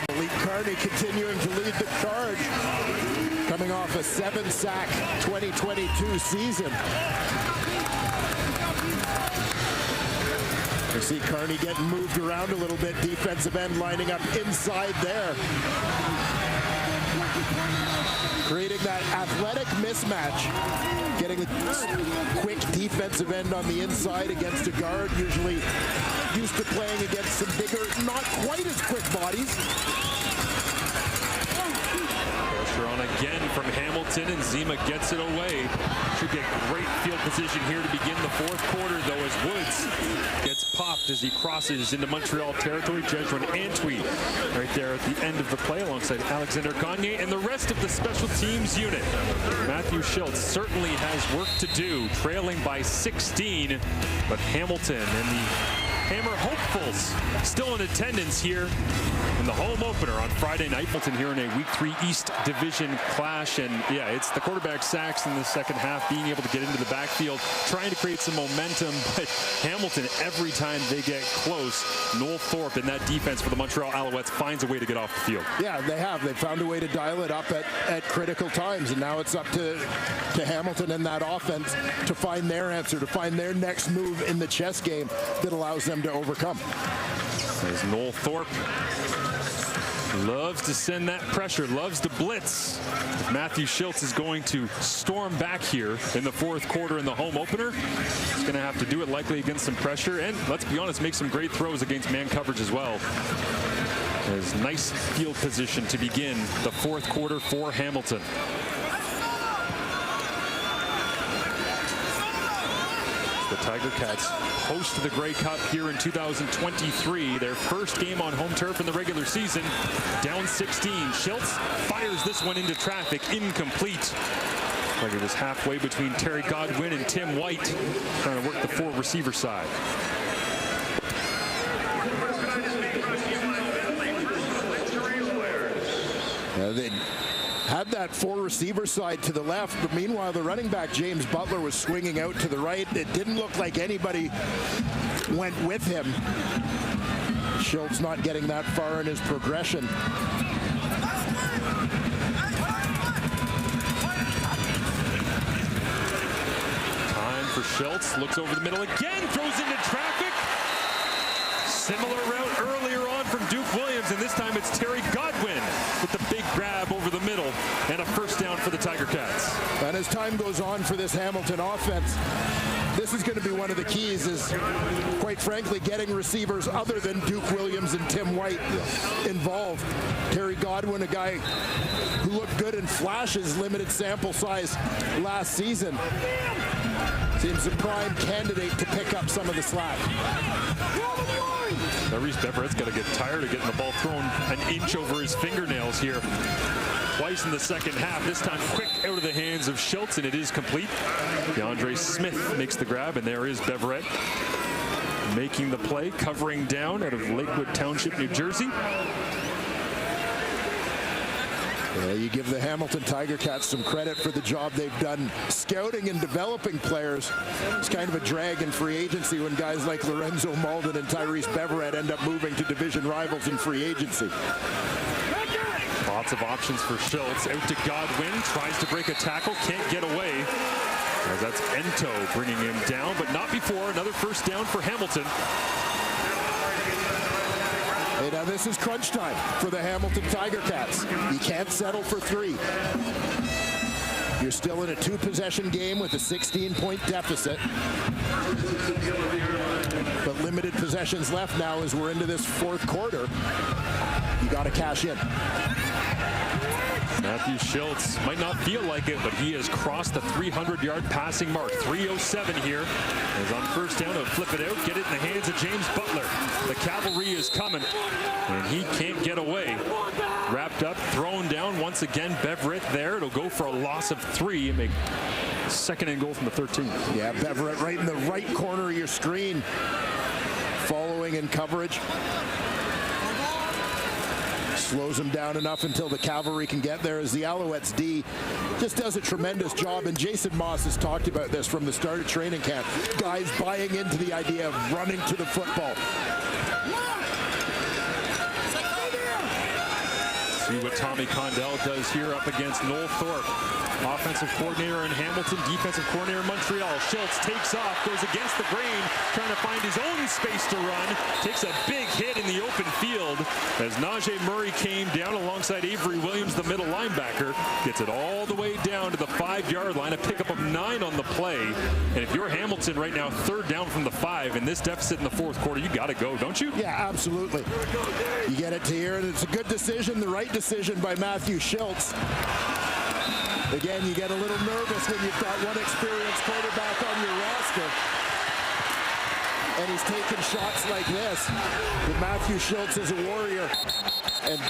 Malik Carney continuing to lead the charge, coming off a 7-sack 2022 season. You see Carney getting moved around a little bit, defensive end lining up inside there, creating that athletic mismatch, getting a quick defensive end on the inside against a guard, usually used to playing against some bigger, not quite as quick bodies. Pressure on again from Hamilton, and Zima gets it away. Should get great field position here to begin the fourth quarter, though, as Woods gets popped as he crosses into Montreal territory. Jedron Antwi right there at the end of the play alongside Alexander Gagne and the rest of the special teams unit. Matthew Schultz certainly has work to do, trailing by 16, but Hamilton and the Hammer hopefuls still in attendance here in the home opener on Friday night. Hamilton here in a Week 3 East Division clash, and yeah, it's the quarterback sacks in the second half, being able to get into the backfield, trying to create some momentum, but Hamilton, every time they get close, Noel Thorpe and that defense for the Montreal Alouettes finds a way to get off the field. Yeah, they have. They found a way to dial it up at critical times, and now it's up to Hamilton and that offense to find their answer, to find their next move in the chess game that allows them to overcome. As Noel Thorpe loves to send that pressure, loves to blitz. If Matthew Schultz is going to storm back here in the fourth quarter in the home opener, he's going to have to do it likely against some pressure, and let's be honest, make some great throws against man coverage as well. There's nice field position to begin the fourth quarter for Hamilton. The Tiger Cats host the Grey Cup here in 2023. Their first game on home turf in the regular season. Down 16. Schultz fires this one into traffic. Incomplete. Like it was halfway between Terry Godwin and Tim White, trying to work the 4 receiver side. They had that 4 receiver side to the left, but meanwhile the running back James Butler was swinging out to the right. It didn't look like anybody went with him. Schultz not getting that far in his progression. Time for Schultz, looks over the middle again, throws into traffic. Similar route earlier on from Duke Williams, and this time it's Terry Godwin with the big grab over the middle and a first down for the Tiger Cats. And as time goes on for this Hamilton offense, this is going to be one of the keys, is quite frankly getting receivers other than Duke Williams and Tim White involved. Terry Godwin, a guy who looked good in flashes, limited sample size last season, seems a prime candidate to pick up some of the slack. Reese Beveret's got to get tired of getting the ball thrown an inch over his fingernails here. Twice in the second half, this time quick out of the hands of Schultz, and it is complete. DeAndre Smith makes the grab, and there is Beveret making the play, covering down out of Lakewood Township, New Jersey. You give the Hamilton Tiger Cats some credit for the job they've done scouting and developing players. It's kind of a drag in free agency when guys like Lorenzo Malden and Tyrese Beveret end up moving to division rivals in free agency. Lots of options for Schultz. Out to Godwin, tries to break a tackle, can't get away. As that's Ento bringing him down, but not before. Another first down for Hamilton. Hey, now this is crunch time for the Hamilton Tiger Cats. You can't settle for 3. You're still in a 2-possession game with a 16-point deficit. But limited possessions left now as we're into this fourth quarter. You got to cash in. Matthew Schultz might not feel like it, but he has crossed the 300-yard passing mark. 3:07 here. Is on first down to flip it out, get it in the hands of James Butler. The cavalry is coming, and he can't get away. Wrapped up, thrown down once again. Beveret there. It'll go for a loss of 3 and make second and goal from the 13. Yeah, Beveret right in the right corner of your screen, following in coverage. Slows him down enough until the cavalry can get there, as the Alouettes D just does a tremendous job. And Jason Moss has talked about this from the start of training camp. Guys buying into the idea of running to the football. See what Tommy Condell does here up against Noel Thorpe. Offensive coordinator in Hamilton, defensive coordinator in Montreal. Schultz takes off, goes against the grain, trying to find his own space to run. Takes a big hit in the open field as Najee Murray came down alongside Avery Williams, the middle linebacker. Gets it all the way down to the 5-yard line, a pickup of 9 on the play. And if you're Hamilton right now, third down from the 5, and this deficit in the fourth quarter, you got to go, don't you? Yeah, absolutely. You get it to here, and it's a good decision, the right decision by Matthew Schultz. Again, you get a little nervous when you've got one experienced quarterback on your roster, and he's taking shots like this. But Matthew Schultz is a warrior, and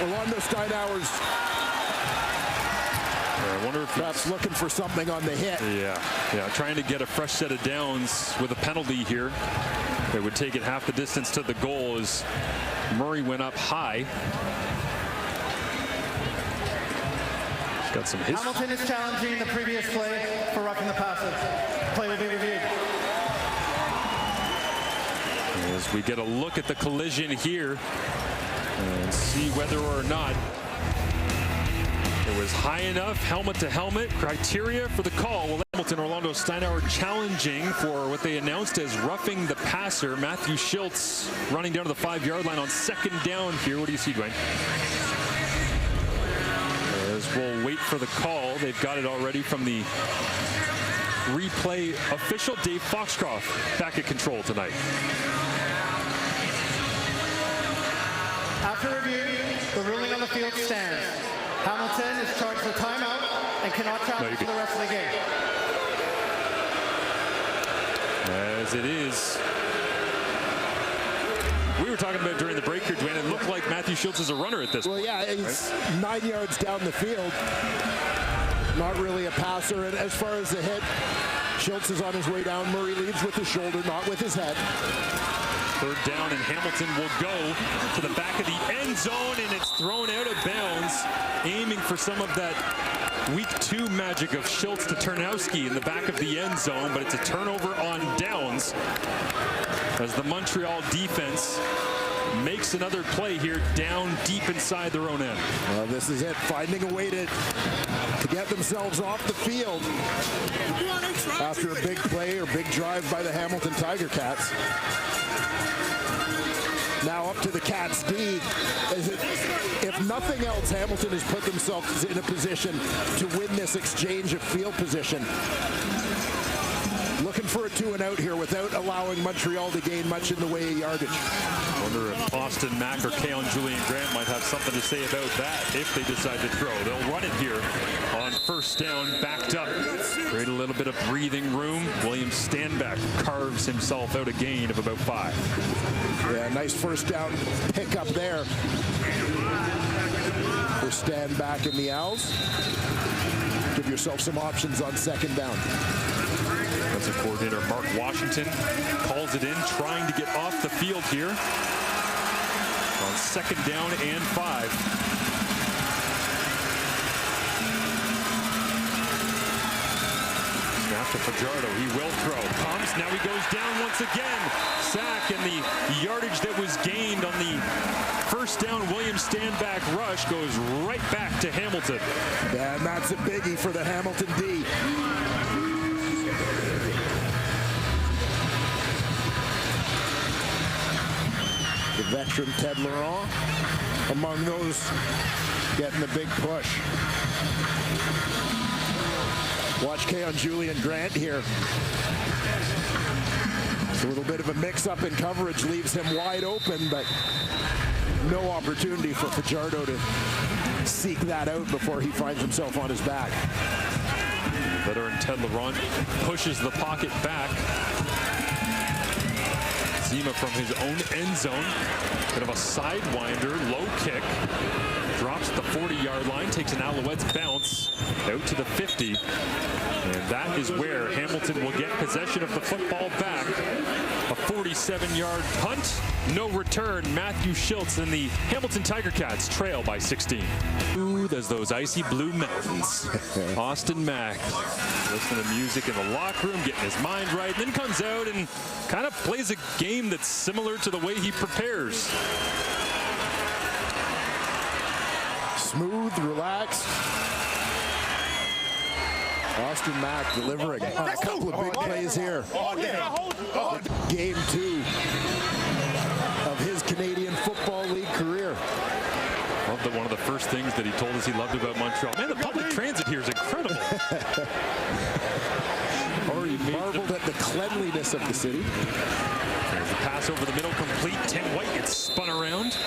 Orlando Steinauer's I wonder if perhaps looking for something on the hit. Yeah, trying to get a fresh set of downs with a penalty here. It would take it half the distance to the goal as Murray went up high. Got some hits. Hamilton is challenging the previous play for roughing the passer. Play will be reviewed. As we get a look at the collision here and see whether or not it was high enough, helmet to helmet, criteria for the call. Well, Hamilton, Orlando Steinauer challenging for what they announced as roughing the passer. Matthew Schultz running down to the 5-yard line on second down here. What do you see, Dwayne? As we'll wait for the call. They've got it already from the replay official, Dave Foxcroft, back at control tonight. After review, the ruling on the field stands. Hamilton is charged with timeout and cannot challenge for the rest of the game. As it is. We were talking about during the break here, Dwayne, it looked like Matthew Schultz is a runner at this point. Well, yeah, he's 9 yards down the field. Not really a passer. And as far as the hit, Schultz is on his way down. Murray leads with his shoulder, not with his head. Third down, and Hamilton will go to the back of the end zone, and it's thrown out of bounds, aiming for some of that week 2 magic of Schultz to Turnowski in the back of the end zone, but it's a turnover on downs as the Montreal defense makes another play here down deep inside their own end. Well, this is it, finding a way to get themselves off the field after a big play or big drive by the Hamilton Tiger Cats. to the Cats D. If nothing else, Hamilton has put themselves in a position to win this exchange of field position. Looking for a 2-and-out here without allowing Montreal to gain much in the way of yardage. Wonder if Austin Mack or Keon Julian Grant might have something to say about that if they decide to throw. They'll run it here on first down, backed up. Create a little bit of breathing room. William Stanback carves himself out a gain of about 5. Yeah, nice first down pick up there for Stanback in the Owls. Give yourself some options on second down. Defensive coordinator Mark Washington calls it in, trying to get off the field here on second down and 5. Snap to Fajardo. He will throw. Comes. Now he goes down once again. Sack, and the yardage that was gained on the first down William Stanback rush goes right back to Hamilton. Yeah, and that's a biggie for the Hamilton D. The veteran Ted Laurent among those getting the big push. Watch Keon Julian Grant here. It's a little bit of a mix-up in coverage, leaves him wide open, but no opportunity for Fajardo to seek that out before he finds himself on his back. Veteran Ted Laurent pushes the pocket back. Zima from his own end zone. Bit of a sidewinder, low kick. Drops the 40-yard line, takes an Alouettes bounce out to the 50. And that is where Hamilton will get possession of the football back. A 47-yard punt, no return. Matthew Schultz and the Hamilton Tiger Cats trail by 16. Ooh, there's those icy blue mountains. Austin Mack listening to music in the locker room, getting his mind right, and then comes out and kind of plays a game that's similar to the way he prepares. Smooth, relaxed. Austin Mack delivering on a couple of big plays here. Game 2 of his Canadian Football League career. Love that one of the first things that he told us he loved about Montreal. Man, the public transit here is incredible. Already marveled at the cleanliness of the city. There's the pass over the middle, complete. Tim White gets spun around.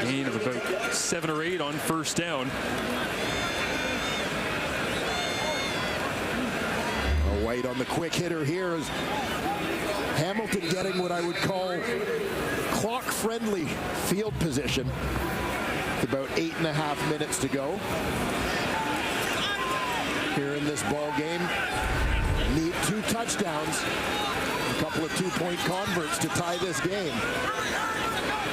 Gain of about 7 or 8 on first down. White on the quick hitter here is Hamilton getting what I would call clock-friendly field position. With about 8.5 minutes to go here in this ball game. Need 2 touchdowns, a couple of 2-point converts to tie this game.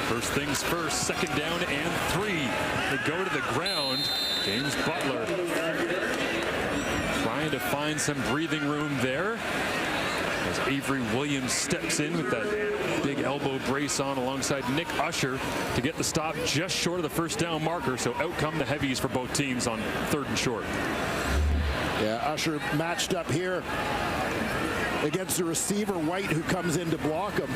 First things first, second down and 3. They go to the ground. James Butler trying to find some breathing room there as Avery Williams steps in with that big elbow brace on alongside Nick Usher to get the stop just short of the first down marker. So out come the heavies for both teams on 3rd and short. Yeah, Usher matched up here against the receiver White, who comes in to block him.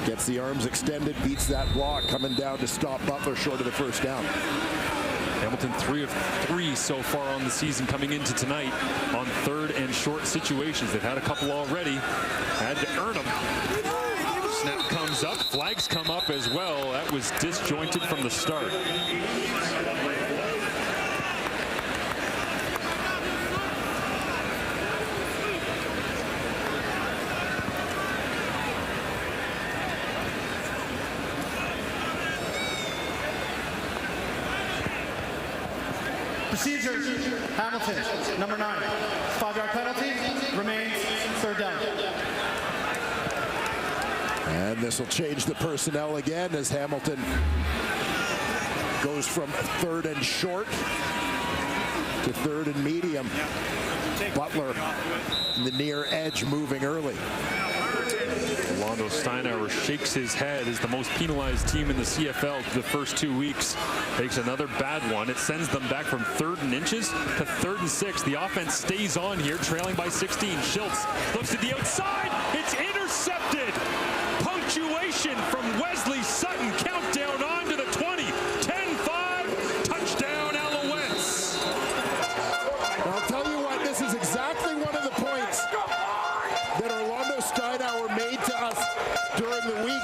Gets the arms extended, beats that block, coming down to stop Butler short of the first down. Hamilton 3 of 3 so far on the season coming into tonight on 3rd and short situations. They've had a couple already, had to earn them. Snap comes up, flags come up as well. That was disjointed from the start. Procedure, Hamilton, number 9. 5-yard penalty, remains 3rd down. And this will change the personnel again as Hamilton goes from 3rd and short to 3rd and medium. Butler, the near edge, moving early. Orlando Steinauer shakes his head as the most penalized team in the CFL the first 2 weeks. Takes another bad one. It sends them back from 3rd and inches to 3rd and 6. The offense stays on here, trailing by 16. Schultz looks to the outside. It's intercepted. Punctuated made to us during the week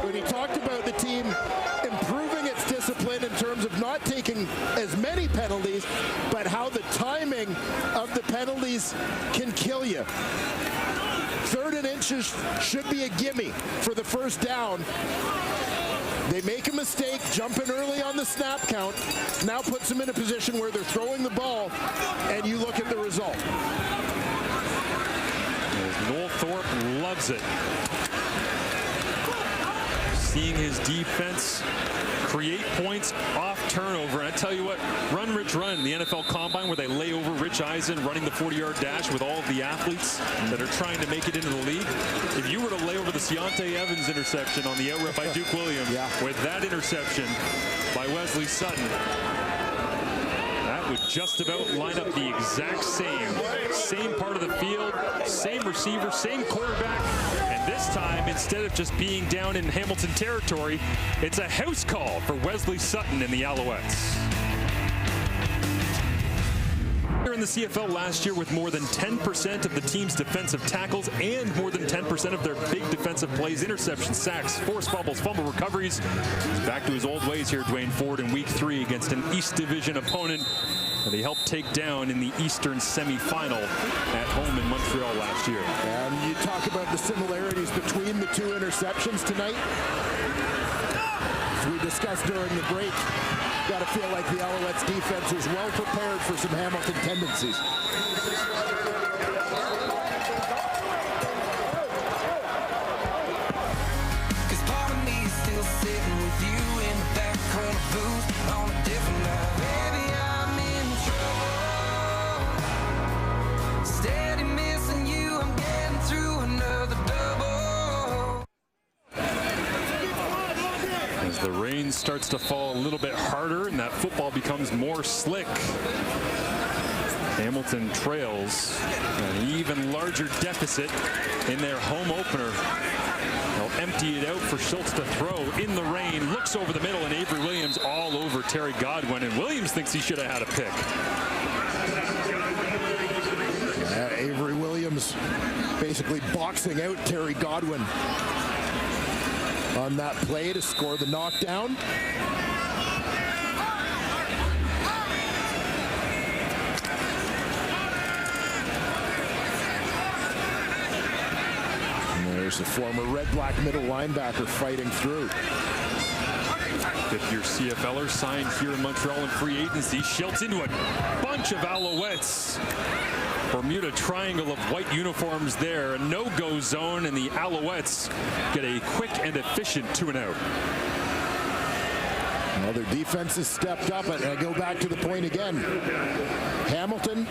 when he talked about the team improving its discipline in terms of not taking as many penalties, but how the timing of the penalties can kill you. 3rd and inches should be a gimme for the first down. They make a mistake, jumping early on the snap count, now puts them in a position where they're throwing the ball, and you look at the result. Noel Thorpe loves it. Seeing his defense create points off turnover. And I tell you what, Run Rich Run, the NFL Combine, where they lay over Rich Eisen running the 40-yard dash with all of the athletes that are trying to make it into the league. If you were to lay over the Deontay Evans interception on the out route by Duke Williams with that interception by Wesley Sutton, that would just about line up the exact same part of the field, same receiver, same quarterback. And this time, instead of just being down in Hamilton territory, it's a house call for Wesley Sutton and the Alouettes. In the CFL last year with more than 10% of the team's defensive tackles and more than 10% of their big defensive plays, interceptions, sacks, forced fumbles, fumble recoveries. He's back to his old ways here, Dwayne Ford, in week 3 against an East Division opponent that he helped take down in the Eastern semifinal at home in Montreal last year. And you talk about the similarities between the 2 interceptions tonight. As we discussed during the break, got to feel like the Alouettes defense is well prepared for some Hamilton tendencies. Cause part of me is still sitting with you in the back corner booth on a different night. Baby, I'm in trouble. Steady missing you, I'm getting through another double. As the rain starts to fall a little bit harder and that football becomes more slick, Hamilton trails an even larger deficit in their home opener. They'll empty it out for Schultz to throw in the rain. Looks over the middle, and Avery Williams all over Terry Godwin. And Williams thinks he should have had a pick. Avery Williams basically boxing out Terry Godwin on that play to score the knockdown. And there's the former red-black middle linebacker fighting through. 5th-year CFLer signed here in Montreal in free agency. Schultz into a bunch of Alouettes. Bermuda triangle of white uniforms there. A no-go zone, and the Alouettes get a quick and efficient 2-and-out. Well, their defense has stepped up, and I go back to the point again. Hamilton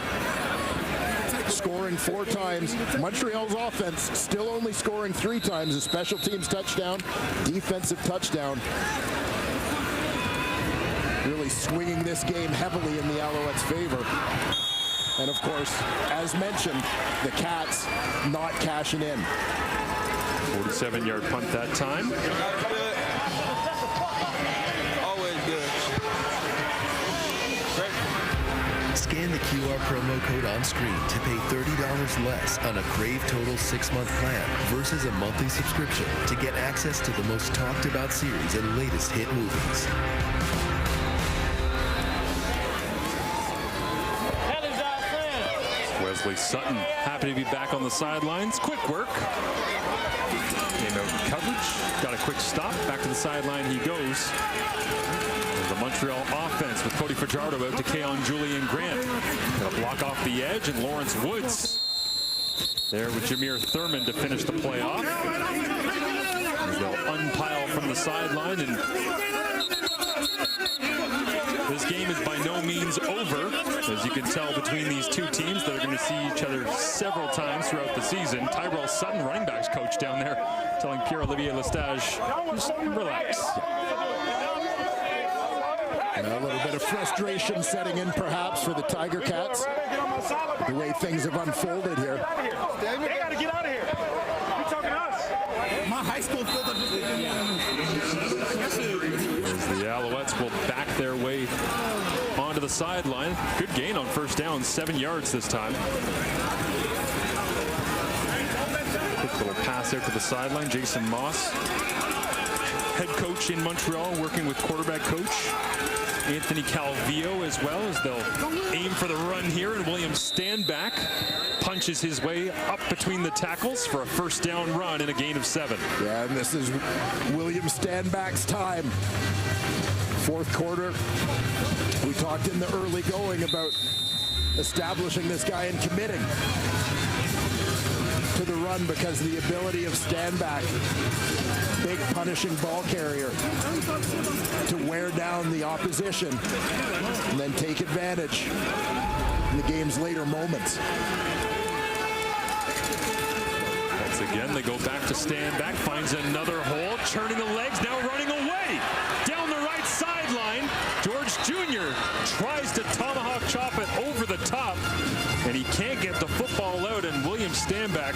scoring 4 times. Montreal's offense still only scoring 3 times. A special teams touchdown, defensive touchdown. Really swinging this game heavily in the Alouettes' favor. And of course, as mentioned, the Cats not cashing in. 47-yard punt that time. Always good. Scan the QR promo code on screen to pay $30 less on a Crave Total 6-month plan versus a monthly subscription to get access to the most talked about series and latest hit movies. Wesley Sutton happy to be back on the sidelines. Quick work. Came out in coverage. Got a quick stop. Back to the sideline he goes. The Montreal offense with Cody Fajardo out to Keon Julian Grant. Gonna block off the edge, and Lawrence Woods there with Jameer Thurman to finish the play off. They'll unpile from the sideline, and this game is by no means over, as you can tell between these two teams that are going to see each other several times throughout the season. Tyrell Sutton, running backs coach down there, telling Pierre-Olivier Lestage, just relax. And a little bit of frustration setting in perhaps for the Tiger Cats, the way things have unfolded here. They got to get out of here. You're talking to us. My high school filled up. The Alouettes will back their way onto the sideline. Good gain on first down, 7 yards this time. Quick little pass out to the sideline. Jason Moss, head coach in Montreal, working with quarterback coach Anthony Calvillo as well, as they'll aim for the run here, and William Stanback punches his way up between the tackles for a first down run and a gain of 7. Yeah, and this is William Stanback's time. Fourth quarter, we talked in the early going about establishing this guy and committing to the run because of the ability of Stanback, big punishing ball carrier, to wear down the opposition and then take advantage in the game's later moments. Once again, they go back to Stanback, finds another hole, churning the legs, now running away down the right sideline. George Jr. tries to tomahawk chop it over the top, and he can't get the football out, and William Stanback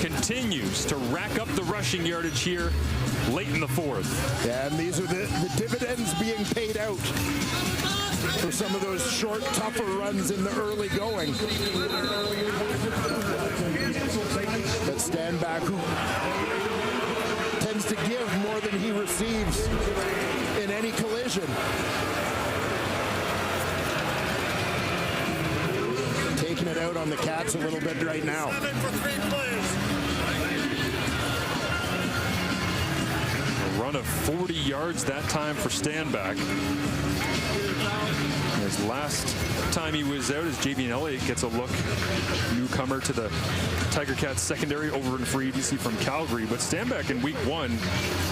continues to rack up the rushing yardage here late in the fourth. Yeah, and these are the dividends being paid out for some of those short, tougher runs in the early going. But Stanback, who tends to give more than he receives in any collision. Taking it out on the Cats a little bit right now. A run of 40 yards that time for Stanback. His last time he was out as Javian Elliott gets a look. Newcomer to the Tiger Cats secondary over in free agency from Calgary. But Stanback in week 1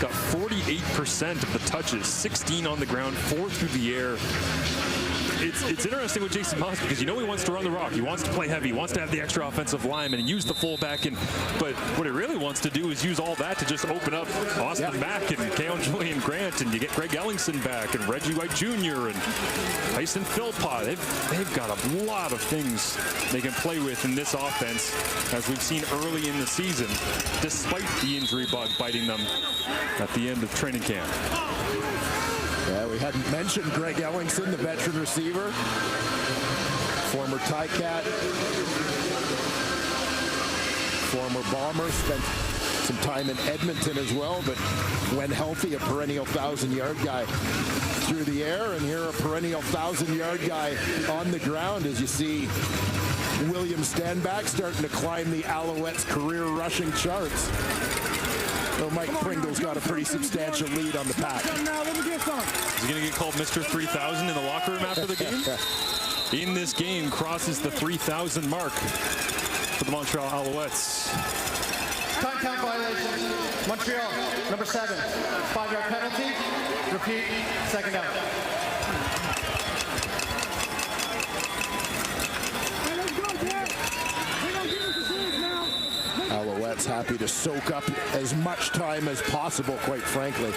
got 48% of the touches, 16 on the ground, 4 through the air. It's interesting with Jason Moss because he wants to run the rock. He wants to play heavy. He wants to have the extra offensive lineman and use the fullback. But what he really wants to do is use all that to just open up Austin Mack and Keon Julian Grant, and you get Greg Ellingson back and Reggie White Jr. and Tyson Philpott. They've got a lot of things they can play with in this offense, as we've seen early in the season, despite the injury bug biting them at the end of training camp. Yeah, we hadn't mentioned Greg Ellingson, the veteran receiver, former Ticat, former Bomber, spent some time in Edmonton as well, but when healthy, a perennial 1,000-yard guy through the air, and here a perennial 1,000-yard guy on the ground, as you see William Stanback starting to climb the Alouettes career rushing charts. So Mike Pringle's got a pretty substantial lead on the pack. Is he going to get called Mr. 3000 in the locker room after the game? In this game, crosses the 3,000 mark for the Montreal Alouettes. Time count violation. Montreal, number 7. 5-yard penalty. Repeat, second down. Alouettes happy to soak up as much time as possible, quite frankly.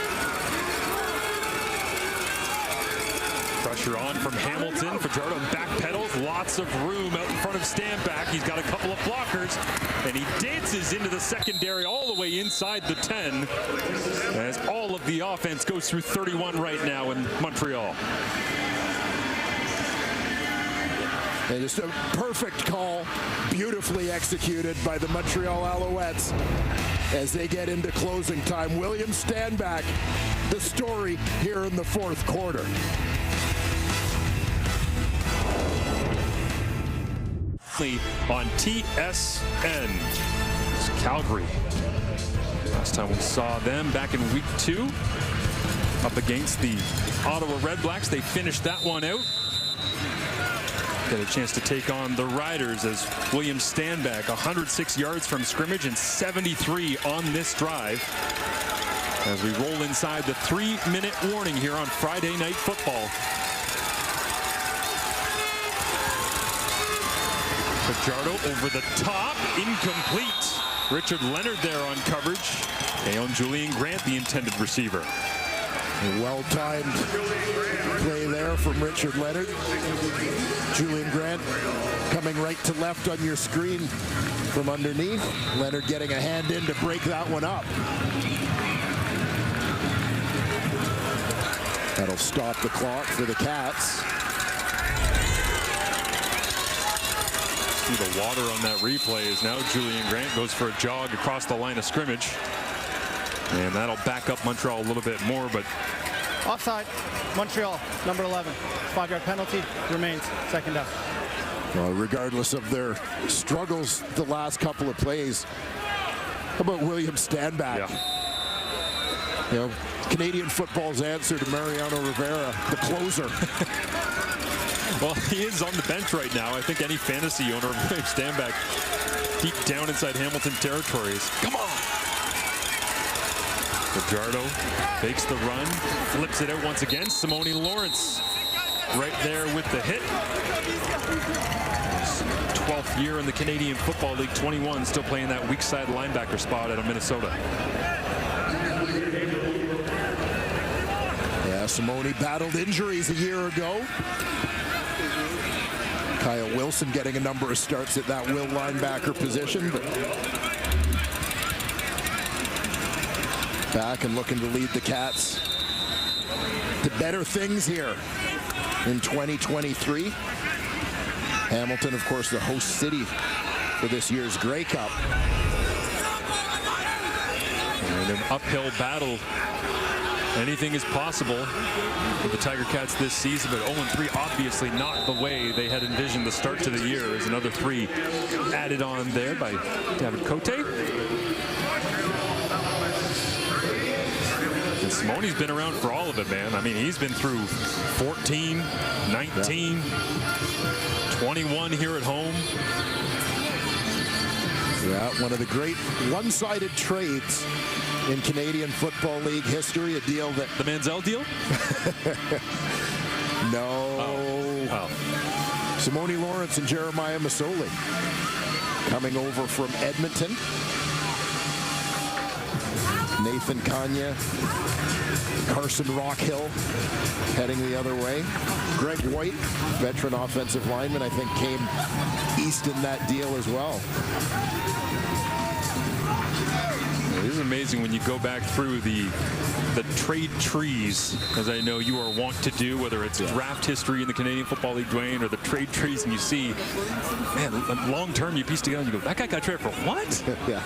Pressure on from Hamilton. Fajardo backpedals. Lots of room out in front of Stanback. He's got a couple of blockers, and he dances into the secondary all the way inside the 10, as all of the offense goes through 31 right now in Montreal. And just a perfect call, beautifully executed by the Montreal Alouettes as they get into closing time. William Stanback, the story here in the fourth quarter. On TSN, it's Calgary. Last time we saw them back in week 2 up against the Ottawa Redblacks. They finished that one out. Get a chance to take on the Riders as William Stanback, 106 yards from scrimmage and 73 on this drive. As we roll inside the 3-minute warning here on Friday Night Football. Fajardo over the top, incomplete. Richard Leonard there on coverage. Keon Julian Grant, the intended receiver. A well-timed play there from Richard Leonard. Julian Grant coming right to left on your screen from underneath. Leonard getting a hand in to break that one up. That'll stop the clock for the Cats. See the water on that replay as now Julian Grant goes for a jog across the line of scrimmage. And that'll back up Montreal a little bit more, but Offside, Montreal, number 11. 5-yard penalty, remains second down. Well, regardless of their struggles the last couple of plays, how about William Stanback? yeah. You know, Canadian football's answer to Mariano Rivera, the closer. Well, he is on the bench right now. I think any fantasy owner of William Stanback deep down inside Hamilton territory is, come on! Fajardo fakes the run, flips it out once again. Simone Lawrence right there with the hit. His 12th year in the Canadian Football League, 21, still playing that weak side linebacker spot out of Minnesota. Yeah, Simone battled injuries a year ago. Kyle Wilson getting a number of starts at that will linebacker position, but back and looking to lead the Cats to better things here in 2023. Hamilton, of course, the host city for this year's Grey Cup. And an uphill battle. Anything is possible for the Tiger Cats this season, but 0-3 obviously not the way they had envisioned the start to the year. There's another 3 added on there by David Cote. And Simone's been around for all of it, man. I mean, he's been through 14, 19, 21 here at home. Yeah, one of the great one-sided trades in Canadian Football League history, a deal that... The Manziel deal? No. Oh. Simone Lawrence and Jeremiah Masoli coming over from Edmonton. Nathan Kanye, Carson Rockhill heading the other way. Greg White, veteran offensive lineman, I think came east in that deal as well. It is amazing when you go back through the trade trees, as I know you are wont to do, whether it's draft history in the Canadian Football League, Dwayne, or the trade trees, and you see, man, long term you piece together and you go, that guy got traded for what? Yeah.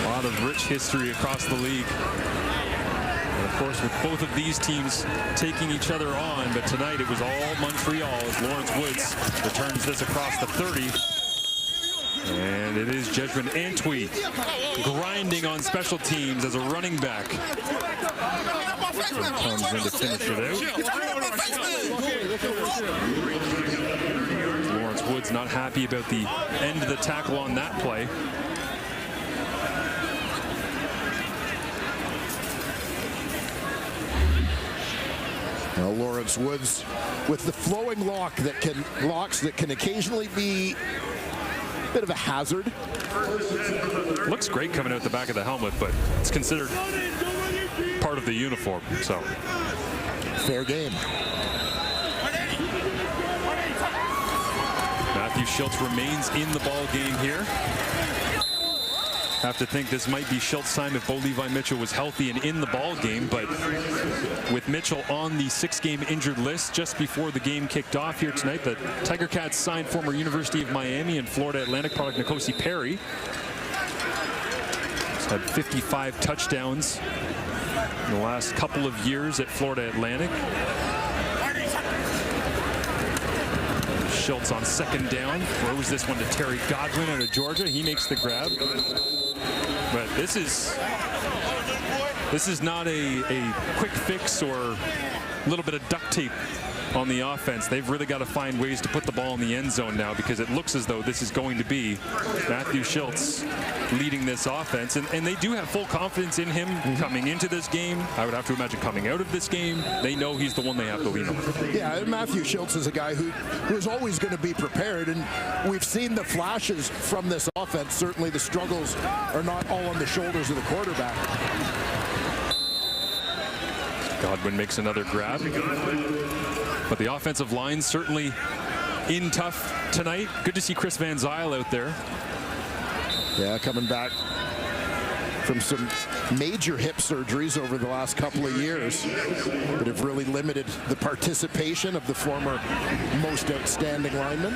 A lot of rich history across the league. And of course, with both of these teams taking each other on, but tonight it was all Montreal as Lawrence Woods returns this across the 30. And it is Jedrin Antwi grinding on special teams as a running back. Comes in to finish it out. Lawrence Woods not happy about the end of the tackle on that play. Now Lawrence Woods with the flowing locks that can occasionally be a bit of a hazard. Looks great coming out the back of the helmet, but it's considered part of the uniform, so. Fair game. Matthew Schultz remains in the ball game here. Have to think this might be Schultz's time if Bo Levi Mitchell was healthy and in the ball game, but with Mitchell on the 6-game injured list just before the game kicked off here tonight, the Tiger Cats signed former University of Miami and Florida Atlantic product N'Kosi Perry. He's had 55 touchdowns in the last couple of years at Florida Atlantic. Schultz on second down, throws this one to Terry Godwin out of Georgia. He makes the grab. But this is not a quick fix or a little bit of duct tape on the offense. They've really got to find ways to put the ball in the end zone now, because it looks as though this is going to be Matthew Schultz leading this offense. And they do have full confidence in him coming into this game. I would have to imagine coming out of this game, they know he's the one they have to lean on. Yeah, Matthew Schultz is a guy who is always going to be prepared, and we've seen the flashes from this offense. Certainly the struggles are not all on the shoulders of the quarterback. Godwin makes another grab. But the offensive line certainly in tough tonight. Good to see Chris Van Zyl out there. Yeah, coming back from some major hip surgeries over the last couple of years that have really limited the participation of the former most outstanding lineman.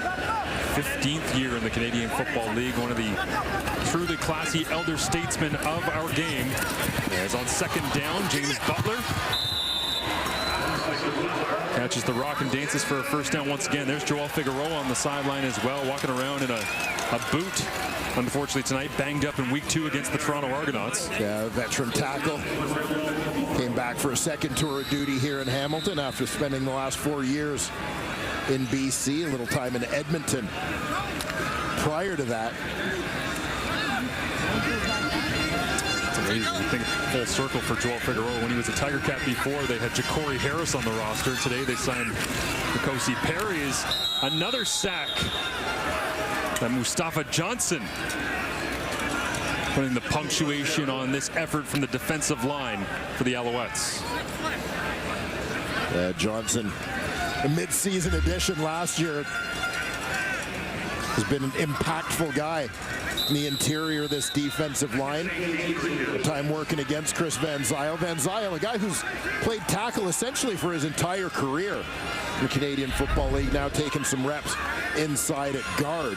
15th year in the Canadian Football League, one of the truly classy elder statesmen of our game. As on second down, James Butler catches the rock and dances for a first down once again. There's Joel Figueroa on the sideline as well, walking around in a boot. Unfortunately tonight, banged up in week 2 against the Toronto Argonauts. Yeah, veteran tackle. Came back for a second tour of duty here in Hamilton after spending the last 4 years in BC, a little time in Edmonton prior to that. It's amazing. You think full circle for Joel Figueroa. When he was a Tiger Cat before, they had Ja'Cory Harris on the roster. Today they signed N'Kosi Perry's another sack. And Mustafa Johnson putting the punctuation on this effort from the defensive line for the Alouettes. Johnson, a mid-season addition last year, has been an impactful guy in the interior of this defensive line. A time working against Chris Van Zyl. Van Zyl, a guy who's played tackle essentially for his entire career in the Canadian Football League, now taking some reps inside at guard.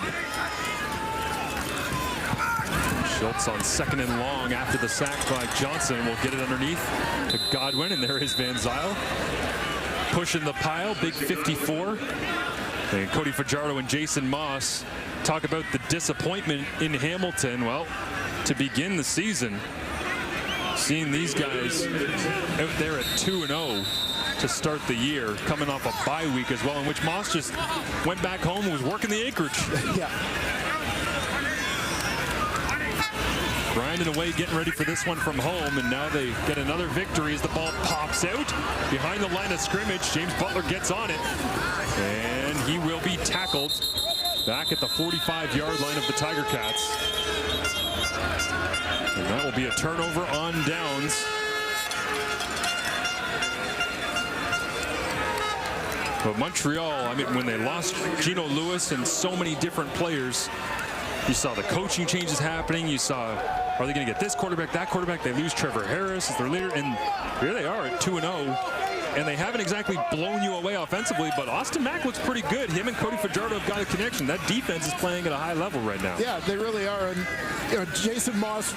Schultz on second and long after the sack by Johnson. Will get it underneath to Godwin, and there is Van Zyl pushing the pile, big 54. And Cody Fajardo and Jason Moss talk about the disappointment in Hamilton. Well, to begin the season, seeing these guys out there at 2-0 to start the year, coming off a bye week as well, in which Moss just went back home and was working the acreage. Yeah. Grinding away, getting ready for this one from home, and now they get another victory as the ball pops out behind the line of scrimmage. James Butler gets on it, and he will be tackled back at the 45-yard line of the Tiger Cats. And that will be a turnover on downs. But Montreal, I mean, when they lost Gino Lewis and so many different players, you saw the coaching changes happening. You saw, are they going to get this quarterback, that quarterback? They lose Trevor Harris as their leader, and here they are at 2-0. And they haven't exactly blown you away offensively, but Austin Mack looks pretty good. Him and Cody Fajardo have got a connection. That defense is playing at a high level right now. Yeah, they really are. And you know, Jason Moss,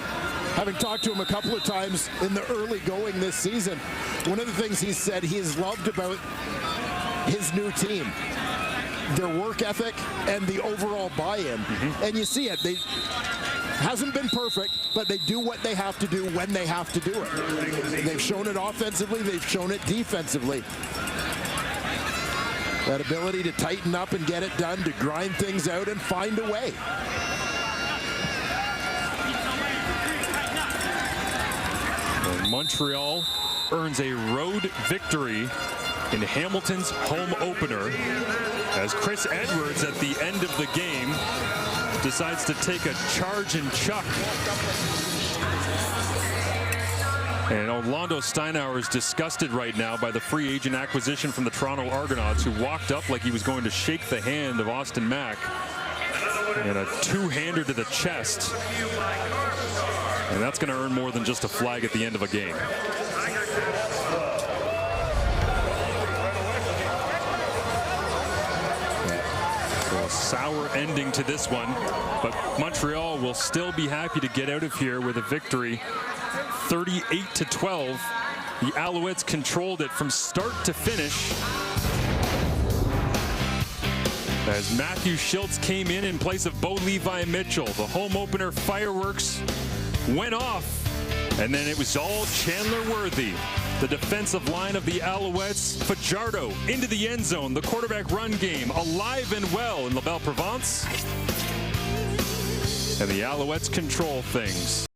having talked to him a couple of times in the early going this season, one of the things he said he has loved about his new team, their work ethic and the overall buy-in. And you see it. They hasn't been perfect, but they do what they have to do when they have to do it. They've shown it offensively. They've shown it defensively. That ability to tighten up and get it done, to grind things out and find a way. And Montreal earns a road victory in Hamilton's home opener as Chris Edwards at the end of the game decides to take a charge and chuck. And Orlando Steinauer is disgusted right now by the free agent acquisition from the Toronto Argonauts, who walked up like he was going to shake the hand of Austin Mack. And a two-hander to the chest. And that's going to earn more than just a flag at the end of a game. So a sour ending to this one, but Montreal will still be happy to get out of here with a victory. 38-12. The Alouettes controlled it from start to finish, as Matthew Schultz came in place of Bo Levi Mitchell. The home opener fireworks went off, and then it was all Chandler Worthy. The defensive line of the Alouettes, Fajardo into the end zone. The quarterback run game alive and well in La Belle Provence. And the Alouettes control things.